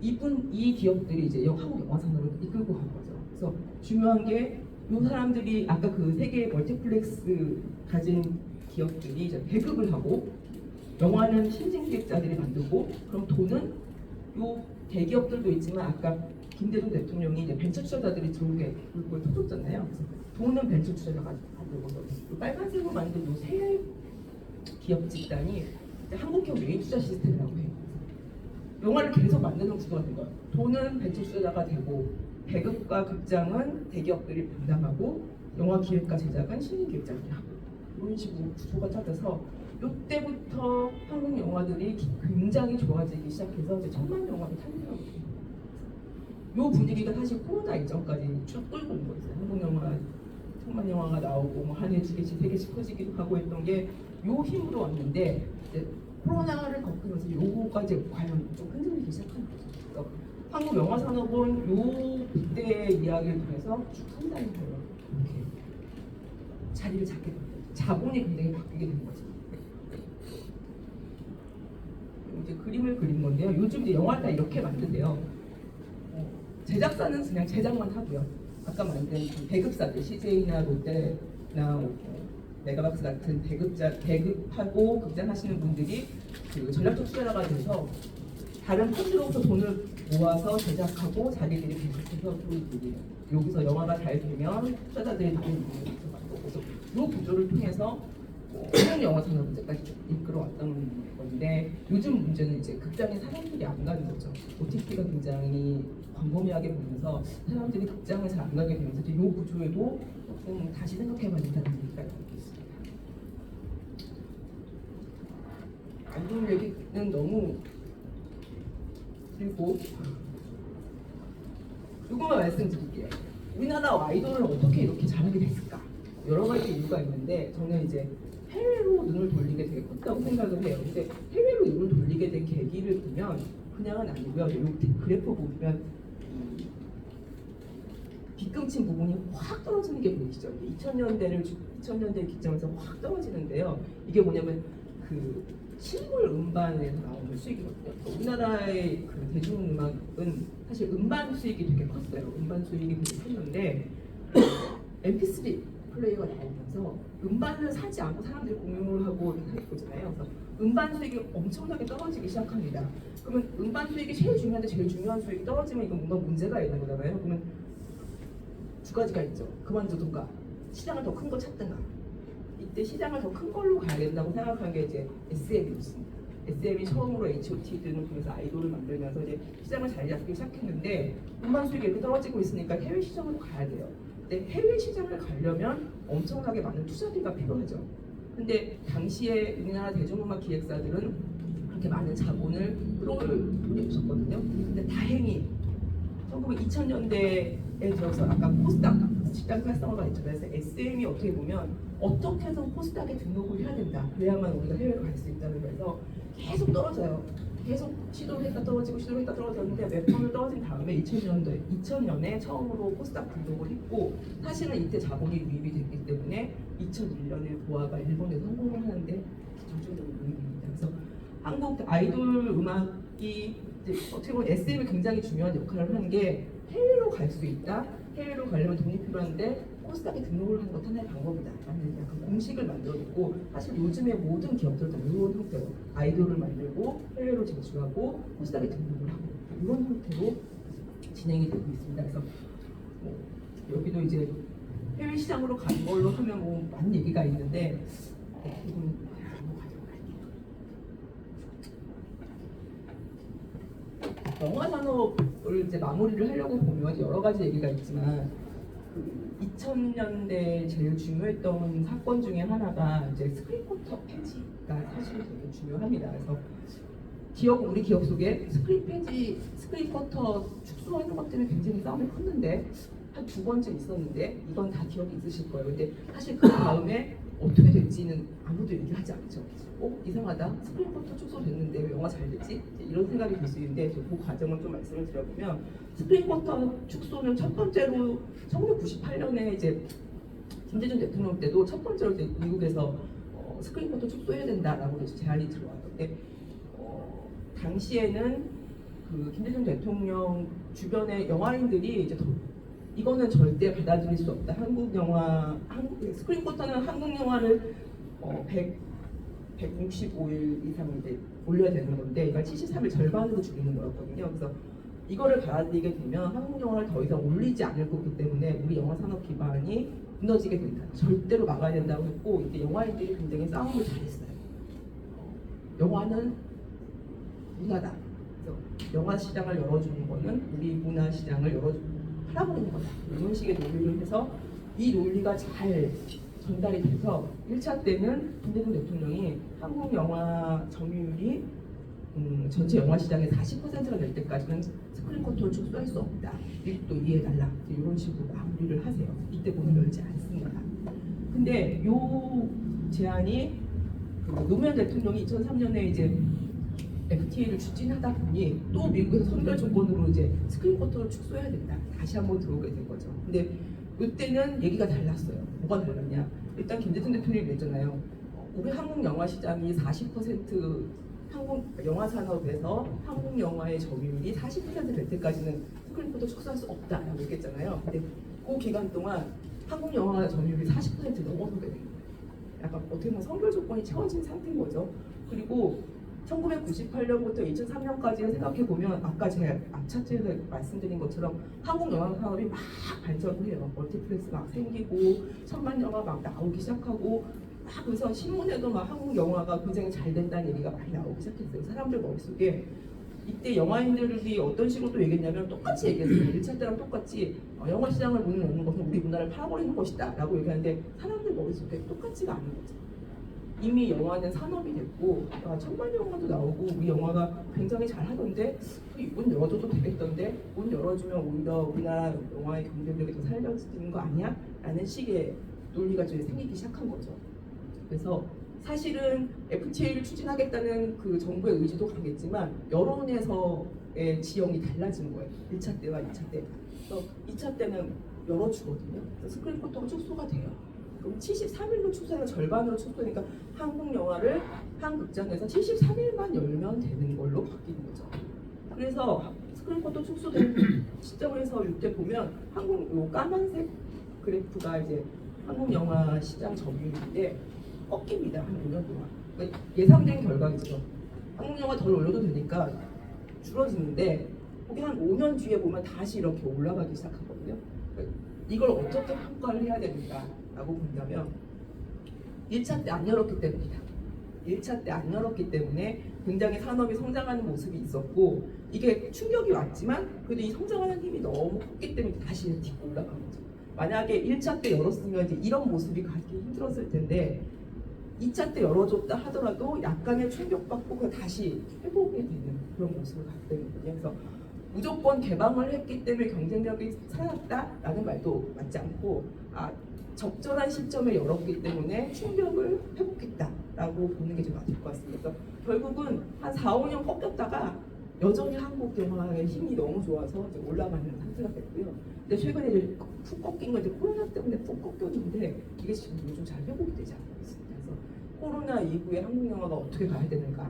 이 기업들이 이제 한국 영화 산업을 이끌고 간 거죠. 그래서 중요한 게 이 사람들이 아까 그 세 개의 멀티플렉스 가진 기업들이 이제 배급을 하고 영화는 신진 기획자들이 만들고 그럼 돈은 요 대기업들도 있지만 아까 김대중 대통령이 이제 벤처 투자자들이 들어오게 그걸 터줬잖아요. 그래서 돈은 벤처 투자자가 만들고서 빨간색으로 만든 요 세 기업 집단이 한국형 메인 투자 시스템이라고 해요. 영화를 계속 만드는 구조가 된 거예요. 돈은 벤처 투자자가 되고 배급과 극장은 대기업들이 분담하고 영화 기획과 제작은 신인 기획자들이 하고 이런 식으로 구조가 짜져서 이때부터 한국 영화들이 굉장히 좋아지기 시작해서 이제 천만 영화를 탄생하고 있어요. 이 분위기가 사실 코로나 이전까지 쭉 끌고 온 거였어요. 한국 영화 천만 영화가 나오고 뭐 한 해 두 개씩 세 개씩 커지기도 하고 했던 게 요 힘으로 왔는데 이제 코로나를 겪으면서 요거가 이제 과연 좀 흔들리기 시작한 거죠. 그래서 한국 영화 산업은 요 그때의 이야기를 통해서 쭉 성장이 돼요. 이렇게 자리를 잡게 됩니다. 자본이 굉장히 바뀌게 된 거죠. 이제 그림을 그린 건데요. 요즘 이제 영화를 다 이렇게 만드세요. 제작사는 그냥 제작만 하고요. 아까 만든 그 배급사들 CJ나 롯데나 메가박스 같은 배급하고 극장하시는 분들이 그 전략적 투자자가 돼서 다른 펀드로부터 돈을 모아서 제작하고 자기들이 배급해서 돈을 들여요. 여기서 영화가 잘 되면 투자자들이 돈을 받고 그래서 이 구조를 통해서 한국 영화 산업을 이제까지 쭉 이끌어왔던 건데 요즘 문제는 이제 극장에 사람들이 안 가는 거죠. OTT가 굉장히 광범위하게 보면서 사람들이 극장을 잘 안 가게 되면서 이제 이 구조에도 조금 다시 생각해봐야 된다는 얘기가 나오고 있습니다. 아이돌 얘기는 너무 길고 이것만 말씀드릴게요. 우리나라 아이돌을 어떻게 이렇게 잘하게 됐을까? 여러 가지 이유가 있는데 저는 이제 해외로 눈을 돌리게 되게 컸다고 생각을 해요. 근데 해외로 눈을 돌리게 된 계기를 보면 그냥은 아니고요. 이 그래프 보면 빗금친 부분이 확 떨어지는 게 보이시죠? 2000년대 기점에서 확 떨어지는데요. 이게 뭐냐면 그 실물 음반에서 나오는 수익이거든요. 우리나라의 그 대중음악은 사실 음반 수익이 되게 컸어요. 음반 수익이 되게 컸는데 MP3 플레이어가 나오면서 음반을 사지 않고 사람들이 공유를 하고 이렇게 할 거잖아요. 그래서 음반 수익이 엄청나게 떨어지기 시작합니다. 그러면 음반 수익이 제일 중요한데 제일 중요한 수익이 떨어지면 이건 뭔가 문제가 있는 거잖아요. 그러면 두 가지가 있죠. 그만두든가 시장을 더 큰 거 찾든가. 이때 시장을 더 큰 걸로 가야 된다고 생각한 게 이제 SM이었습니다. SM이 처음으로 H.O.T 등을 통해서 아이돌을 만들면서 이제 시장을 잘 잡기 시작했는데 음반 수익이 이렇게 떨어지고 있으니까 해외 시장으로 가야 돼요. 근데 해외 시장을 가려면 엄청나게 많은 투자비가 필요하죠. 근데 당시에 우리나라 대중음악 기획사들은 그렇게 많은 자본을 끌어올 돈이 없었거든요. 근데 다행히 2000년대에 들어서 아까 코스닥 집단 활성화가 있잖아요. 그래서 SM이 어떻게 보면 어떻게 해서 코스닥에 등록을 해야 된다. 그래야만 우리가 해외로 갈 수 있다는 거에서 계속 떨어져요. 계속 시도를 했다 떨어지고 시도를 했다 떨어졌는데 몇 번을 떨어진 다음에 2000년에 처음으로 코스닥 등록을 했고 사실은 이때 자본이 유입이 됐기 때문에 2001년에 보아가 일본에 성공을 하는데 결정적인 부분입니다. 그래서 한국 아이돌 음악이 이제 어떻게 보면 SM이 굉장히 중요한 역할을 하는 게 해외로 갈 수 있다. 해외로 가려면 돈이 필요한데 코스닥에 등록을 하는 것도 하나의 방법이다. 라는 약간 공식을 만들어냈고 사실 요즘에 모든 기업들 다 이런 형태로 아이돌을 만들고 해외로 진출하고 코스닥에 등록을 하고 이런 형태로 진행이 되고 있습니다. 그래서 뭐 여기도 이제 해외 시장으로 간 걸로 하면 뭐 많은 얘기가 있는데 조금 영화 산업을 이제 마무리를 하려고 보면 여러 가지 얘기가 있지만 그 2000년대 제일 중요했던 사건 중에 하나가 이제 스크린쿼터 폐지가 사실 되게 중요합니다. 그래서 우리 기업 속에 스크린쿼터 축소하는 것 때문에 굉장히 싸움이 컸는데 한 2번쯤 있었는데 이건 다 기억이 있으실 거예요. 근데 사실 그 다음에 어떻게 될지는 아무도 얘기하지 않죠. 이상하다. 스크린쿼터 축소됐는데 왜 영화 잘 됐지? 이런 생각이 들 수 있는데 그 과정을 좀 말씀을 드려보면 스크린쿼터 축소는 첫 번째로 1998년에 이제 김대중 대통령 때도 첫 번째로 이제 미국에서 스크린쿼터 축소해야 된다라고 제안이 들어와요. 근데 당시에는 그 김대중 대통령 주변의 영화인들이 이제 이거는 절대 받아들일 수 없다. 스크린쿼터는 한국 영화를 165일 이상 이제 올려야 되는 건데 이걸 73일 절반으로 줄이는 거였거든요. 그래서 이거를 받아들이게 되면 한국 영화를 더 이상 올리지 않을 거기 때문에 우리 영화 산업 기반이 무너지게 된다. 절대로 막아야 된다고 했고 이때 영화인들이 굉장히 싸움을 잘했어요. 영화는 문화다. 그래서 영화 시장을 열어주는 거는 우리 문화 시장을 팔아버리는 거다. 이런 식의 논리를 해서 이 논리가 잘 전달이 돼서 1차 때는 김대중 대통령이 한국 영화 점유율이 전체 영화 시장의 40%가 될 때까지는 스크린쿼터를 축소할 수 없다. 미국도 이해해달라. 이런 식으로 마무리를 하세요. 이때 문을 열지 않습니다. 근데 요 제안이 노무현 대통령이 2003년에 이제 FTA를 추진하다 보니 또 미국에서 선별 조건으로 이제 스크린쿼터를 축소해야 된다. 다시 한번 들어오게 된 거죠. 근데 이때는 얘기가 달랐어요. 뭐가 달랐냐? 일단 김대중 대통령이 그랬잖아요. 우리 한국 영화 시장이 40% 한국 영화 산업에서 한국 영화의 점유율이 40%될 때까지는 스크린쿼터 축소할 수 없다라고 얘기했잖아요. 근데 그 기간 동안 한국 영화 점유율이 40% 넘어서게 된 거예요. 약간 어떻게 보면 선별 조건이 채워진 상태인 거죠. 그리고 1998년부터 2003년까지를 생각해보면 아까 제가 앞차트에서 말씀드린 것처럼 한국 영화 산업이 막 발전을 해요. 멀티플렉스 막 생기고 천만 영화 막 나오기 시작하고 막 그래서 신문에도 막 한국 영화가 굉장히 잘 된다는 얘기가 많이 나오기 시작했어요. 사람들 머릿속에 이때 영화인들이 어떤 식으로 또 얘기했냐면 똑같이 얘기했어요. 1차 때랑 똑같이 영화 시장을 문을 여는 것은 우리 문화를 팔아버리는 것이다 라고 얘기하는데 사람들 머릿속에 똑같지가 않은 거죠. 이미 영화는 산업이 됐고 천만 영화도 나오고 우리 영화가 굉장히 잘하던데 문 열어줘도 되겠던데 문 열어주면 오히려 우리나라 영화의 경쟁력이 더 살려지는 거 아니야? 라는 식의 논리가 좀 생기기 시작한 거죠. 그래서 사실은 FTA를 추진하겠다는 그 정부의 의지도 강했지만 여론에서의 지형이 달라진 거예요. 1차 때와 2차 때. 그래서 2차 때는 열어주거든요. 스크린쿼터가 축소가 돼요. 그럼 73일로 축소하면 절반으로 축소니까 한국 영화를 한 극장에서 73일만 열면 되는 걸로 바뀌는 거죠. 그래서 스크린쿼터 축소된 시점을 해서 이때 보면 요 까만색 그래프가 이제 한국 영화 시장 점유율인데 꺾입니다. 한 5년 동안. 그러니까 예상된 결과겠죠. 한국 영화 덜 올려도 되니까 줄어드는데 거기 한 5년 뒤에 보면 다시 이렇게 올라가기 시작하거든요. 그러니까 이걸 어떻게 평가를 해야 됩니까?라고 본다면 1차 때 안 열었기 때문이다. 1차 때 안 열었기 때문에 굉장히 산업이 성장하는 모습이 있었고 이게 충격이 왔지만 그래도 이 성장하는 힘이 너무 컸기 때문에 다시 딛고 올라간 거죠. 만약에 1차 때 열었으면 이제 이런 모습이 가기 힘들었을 텐데 2차 때 열어줬다 하더라도 약간의 충격받고 다시 회복이 되는 그런 모습을 갖게 되거든요. 그래서 무조건 개방을 했기 때문에 경쟁력이 살아났다라는 말도 맞지 않고 적절한 시점에 열었기 때문에 충격을 회복했다라고 보는 게 좀 맞을 것 같습니다. 그래서 결국은 한 4, 5년 꺾였다가 여전히 한국 영화의 힘이 너무 좋아서 이제 올라가는 상태가 됐고요. 근데 최근에 이제 푹 꺾인 건 이제 코로나 때문에 푹 꺾였는데 이게 지금 요즘 잘 회복이 되지 않고 있습니다. 그래서 코로나 이후에 한국 영화가 어떻게 가야 되는가에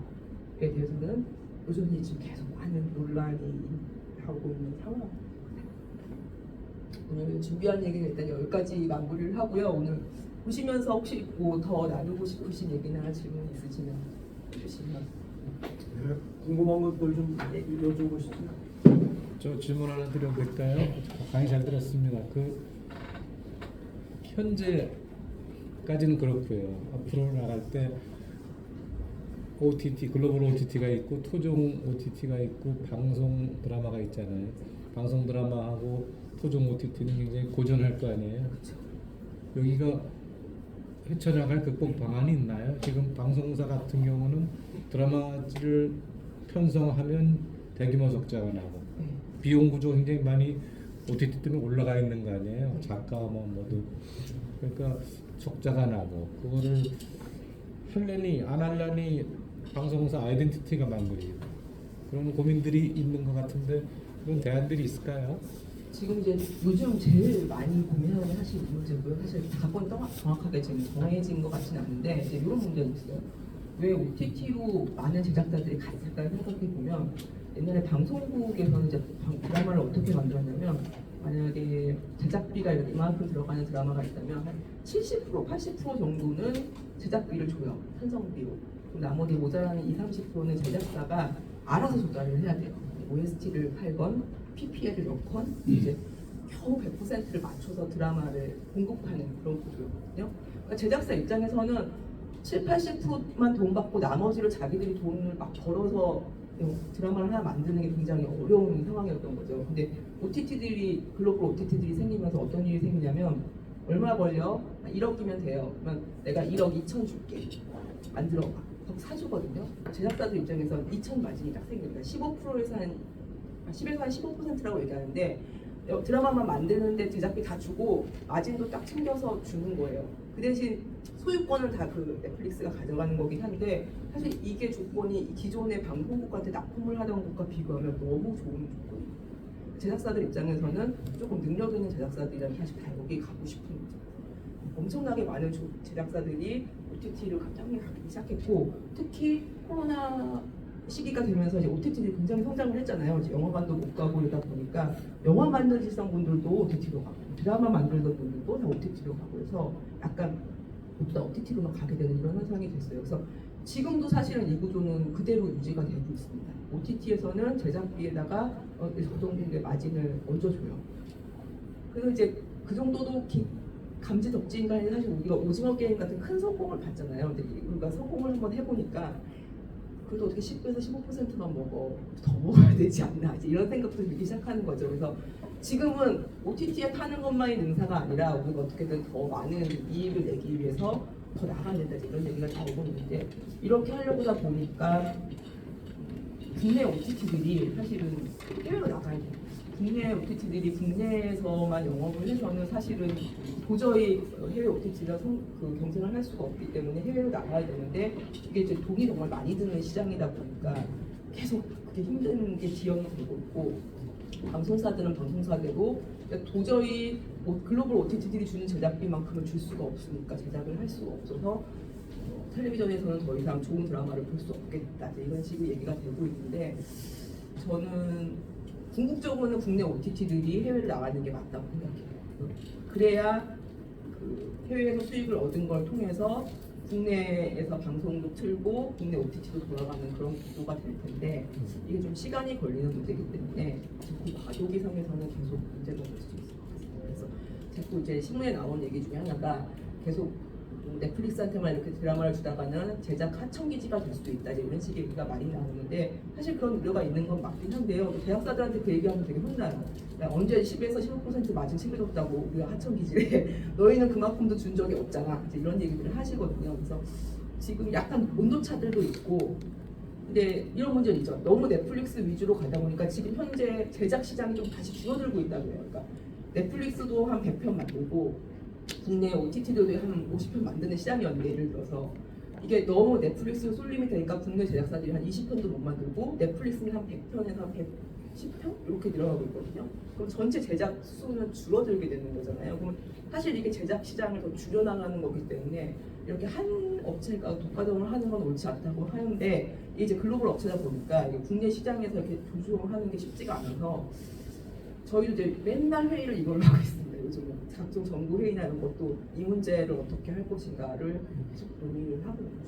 대해서는 여전히 지금 계속 많은 논란이 하고 있는 상황입니다. 오늘 준비한 얘기는 일단 여기까지 마무리를 하고요. 오늘 보시면서 혹시 뭐 더 나누고 싶으신 얘기나 질문 있으시면 주시면. 네, 궁금한 것들 좀 여쭤보시죠. 저 질문 하나 드려도 될까요? 강의 잘 들었습니다. 그 현재까지는 그렇고요. 앞으로 나갈 때 OTT 글로벌 OTT가 있고 토종 OTT가 있고 방송 드라마가 있잖아요. 방송 드라마하고 토종 OTT는 굉장히 고전할 거 아니에요. 여기가 헤쳐나갈 극복 방안이 있나요? 지금 방송사 같은 경우는 드라마를 편성하면 대규모 적자가 나고 비용 구조 굉장히 많이 OTT 때문에 올라가 있는 거 아니에요? 작가 뭐 모두 그러니까 적자가 나고 그거를 할래니 안 할래니 방송사 아이덴티티가 만들어요. 그런 고민들이 있는 것 같은데 그런 대안들이 있을까요? 지금 이제 요즘 제일 많이 고민하는 사실 이 문제고요. 사실 각본 정확하게 지금 정해진 것 같지는 않은데 이제 이런 문제가 있어요. 왜 OTT로 많은 제작자들이 갔을까 생각해 보면 옛날에 방송국에서는 이제 드라마를 어떻게 만들었냐면 만약에 제작비가 이렇게 이만큼 들어가는 드라마가 있다면 한 70%, 80% 정도는 제작비를 줘요. 편성비로. 그럼 나머지 모자라는 20, 30%는 제작사가 알아서 조달을 해야 돼요. OST를 팔건 PPL을 넣건 이제 겨우 100%를 맞춰서 드라마를 공급하는 그런 구조였거든요. 그러니까 제작사 입장에서는 7, 80%만 돈 받고 나머지를 자기들이 돈을 막 벌어서 드라마를 하나 만드는 게 굉장히 어려운 상황이었던 거죠. 근데 OTT들이 글로벌 OTT들이 생기면서 어떤 일이 생기냐면 얼마 걸려? 1억이면 돼요. 그러면 내가 1억 2천 줄게. 만들어봐. 그럼 사주거든요. 제작사들 입장에서는 2천 마진이 딱 생깁니다. 15%에서 한 10에서 한 15%라고 얘기하는데 드라마만 만드는데 제작비 다 주고 마진도 딱 챙겨서 주는 거예요. 그 대신 소유권은 다 그 넷플릭스가 가져가는 거긴 한데 사실 이게 조건이 기존의 방송국한테 납품을 하던 곳과 비교하면 너무 좋은 조건이에요. 제작사들 입장에서는 조금 능력 있는 제작사들이라면 사실 다 여기 가고 싶은 거죠. 엄청나게 많은 제작사들이 OTT를 갑자기 가기 시작했고 특히 코로나 시기가 되면서 이제 OTT들이 굉장히 성장을 했잖아요. 이제 영화관도 못 가고 이러다 보니까 영화 만드시던 분들도 OTT로 가고 드라마 만들던 분들도 다 OTT로 가고 해서 약간 모두 다 OTT로만 가게 되는 이런 현상이 됐어요. 그래서 지금도 사실은 이 구조는 그대로 유지가 되고 있습니다. OTT에서는 제작비에다가 저 정도의 마진을 얹어줘요. 그래서 이제 그 정도도 감지덕지인간이 사실 우리가 오징어 게임 같은 큰 성공을 봤잖아요. 근데 우리가 성공을 한번 해보니까 그래도 어떻게 10에서 15%만 먹어 더 먹어야 되지 않나 이제 이런 생각도 들기 시작하는 거죠. 그래서 지금은 OTT에 파는 것만이 능사가 아니라 우리가 어떻게든 더 많은 이익을 내기 위해서 더 나가야 된다 이런 얘기가 나오고 있는데 이렇게 하려고 하다 보니까 국내 OTT들이 사실은 해외로 나가야 돼요. 국내 OTT들이 국내에서만 영업을 해서는 사실은 도저히 해외 OTT가 경쟁을 할 수가 없기 때문에 해외로 나가야 되는데 이게 이제 돈이 정말 많이 드는 시장이다 보니까 계속 그게 힘든 게 지연이 되고 있고 방송사들은 방송사대로 도저히 뭐 글로벌 OTT들이 주는 제작비만큼은 줄 수가 없으니까 제작을 할 수가 없어서 텔레비전에서는 더 이상 좋은 드라마를 볼 수 없겠다 이런 식으로 얘기가 되고 있는데 저는 궁극적으로는 국내 OTT들이 해외를 나가는 게 맞다고 생각해요. 그래야 그 해외에서 수익을 얻은 걸 통해서 국내에서 방송도 틀고 국내 OTT도 돌아가는 그런 구조가 될 텐데 이게 좀 시간이 걸리는 문제이기 때문에 그 과도기상에서는 계속 문제가 될 수 있을 것 같습니다. 그래서 자꾸 이제 신문에 나온 얘기 중에 하나가 계속 넷플릭스한테만 이렇게 드라마를 주다가는 제작 하청 기지가 될 수도 있다 이런 식의 얘기가 많이 나오는데 사실 그런 우려가 있는 건 맞긴 한데요. 제작사들한테 그 얘기하면 되게 혼나요. 야, 언제 10에서 15% 마진 챙겨줬다고 우리가 하청 기지에 너희는 그만큼도 준 적이 없잖아. 이제 이런 얘기들을 하시거든요. 그래서 지금 약간 온도차들도 있고 근데 이런 문제는 있죠. 너무 넷플릭스 위주로 가다 보니까 지금 현재 제작 시장이 좀 다시 줄어들고 있다고 해요. 그러니까 넷플릭스도 한 100편 만들고 국내 OTT도 한 50편 만드는 시장이었는데 예를 들어서 이게 너무 넷플릭스 쏠림이 되니까 국내 제작사들이 한 20편도 못 만들고 넷플릭스는 한 100편에서 10평 이렇게 늘어나고 있거든요. 그럼 전체 제작 수는 줄어들게 되는 거잖아요. 그럼 사실 이게 제작 시장을 더 줄여나가는 거기 때문에 이렇게 한 업체가 독과점을 하는 건 옳지 않다고 하는데 이게 이제 글로벌 업체다 보니까 이게 국내 시장에서 이렇게 조종을 하는 게 쉽지가 않아서 저희도 이제 맨날 회의를 이걸로 하고 있습니다. 요즘은 각종 정부 회의나 이런 것도 이 문제를 어떻게 할 것인가를 계속 논의를 하고 있죠.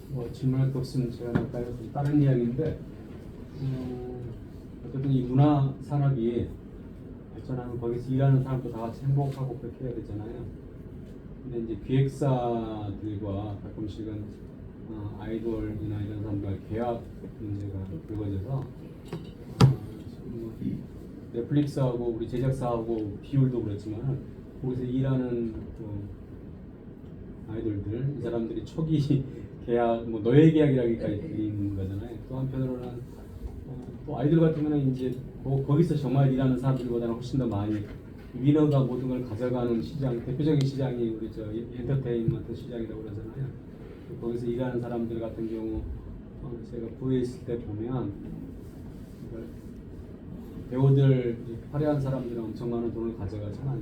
뭐 질문할 거 없으면 제가 할까요? 다른 이야기인데 어쨌든 이 문화 산업이 발전하면 거기서 일하는 사람도 다 같이 행복하고 그렇게 해야 되잖아요. 근데 이제 기획사들과 가끔씩은 아이돌이나 이런 사람들 계약 문제가 불거져서 뭐 넷플릭스하고 우리 제작사하고 비율도 그렇지만 거기서 일하는 아이돌들 이 사람들이 초기 계약 뭐 노예 계약이라기까지 드리는 거잖아요. 또 한편으로는 또 아이돌 같은 경우는 이제 거기서 정말 일하는 사람들보다는 훨씬 더 많이 위너가 모든 걸 가져가는 시장, 대표적인 시장이 우리 저 엔터테인먼트 시장이라고 그러잖아요. 거기서 일하는 사람들 같은 경우 제가 부에 있을 때 보면 배우들 화려한 사람들은 엄청 많은 돈을 가져가잖아요.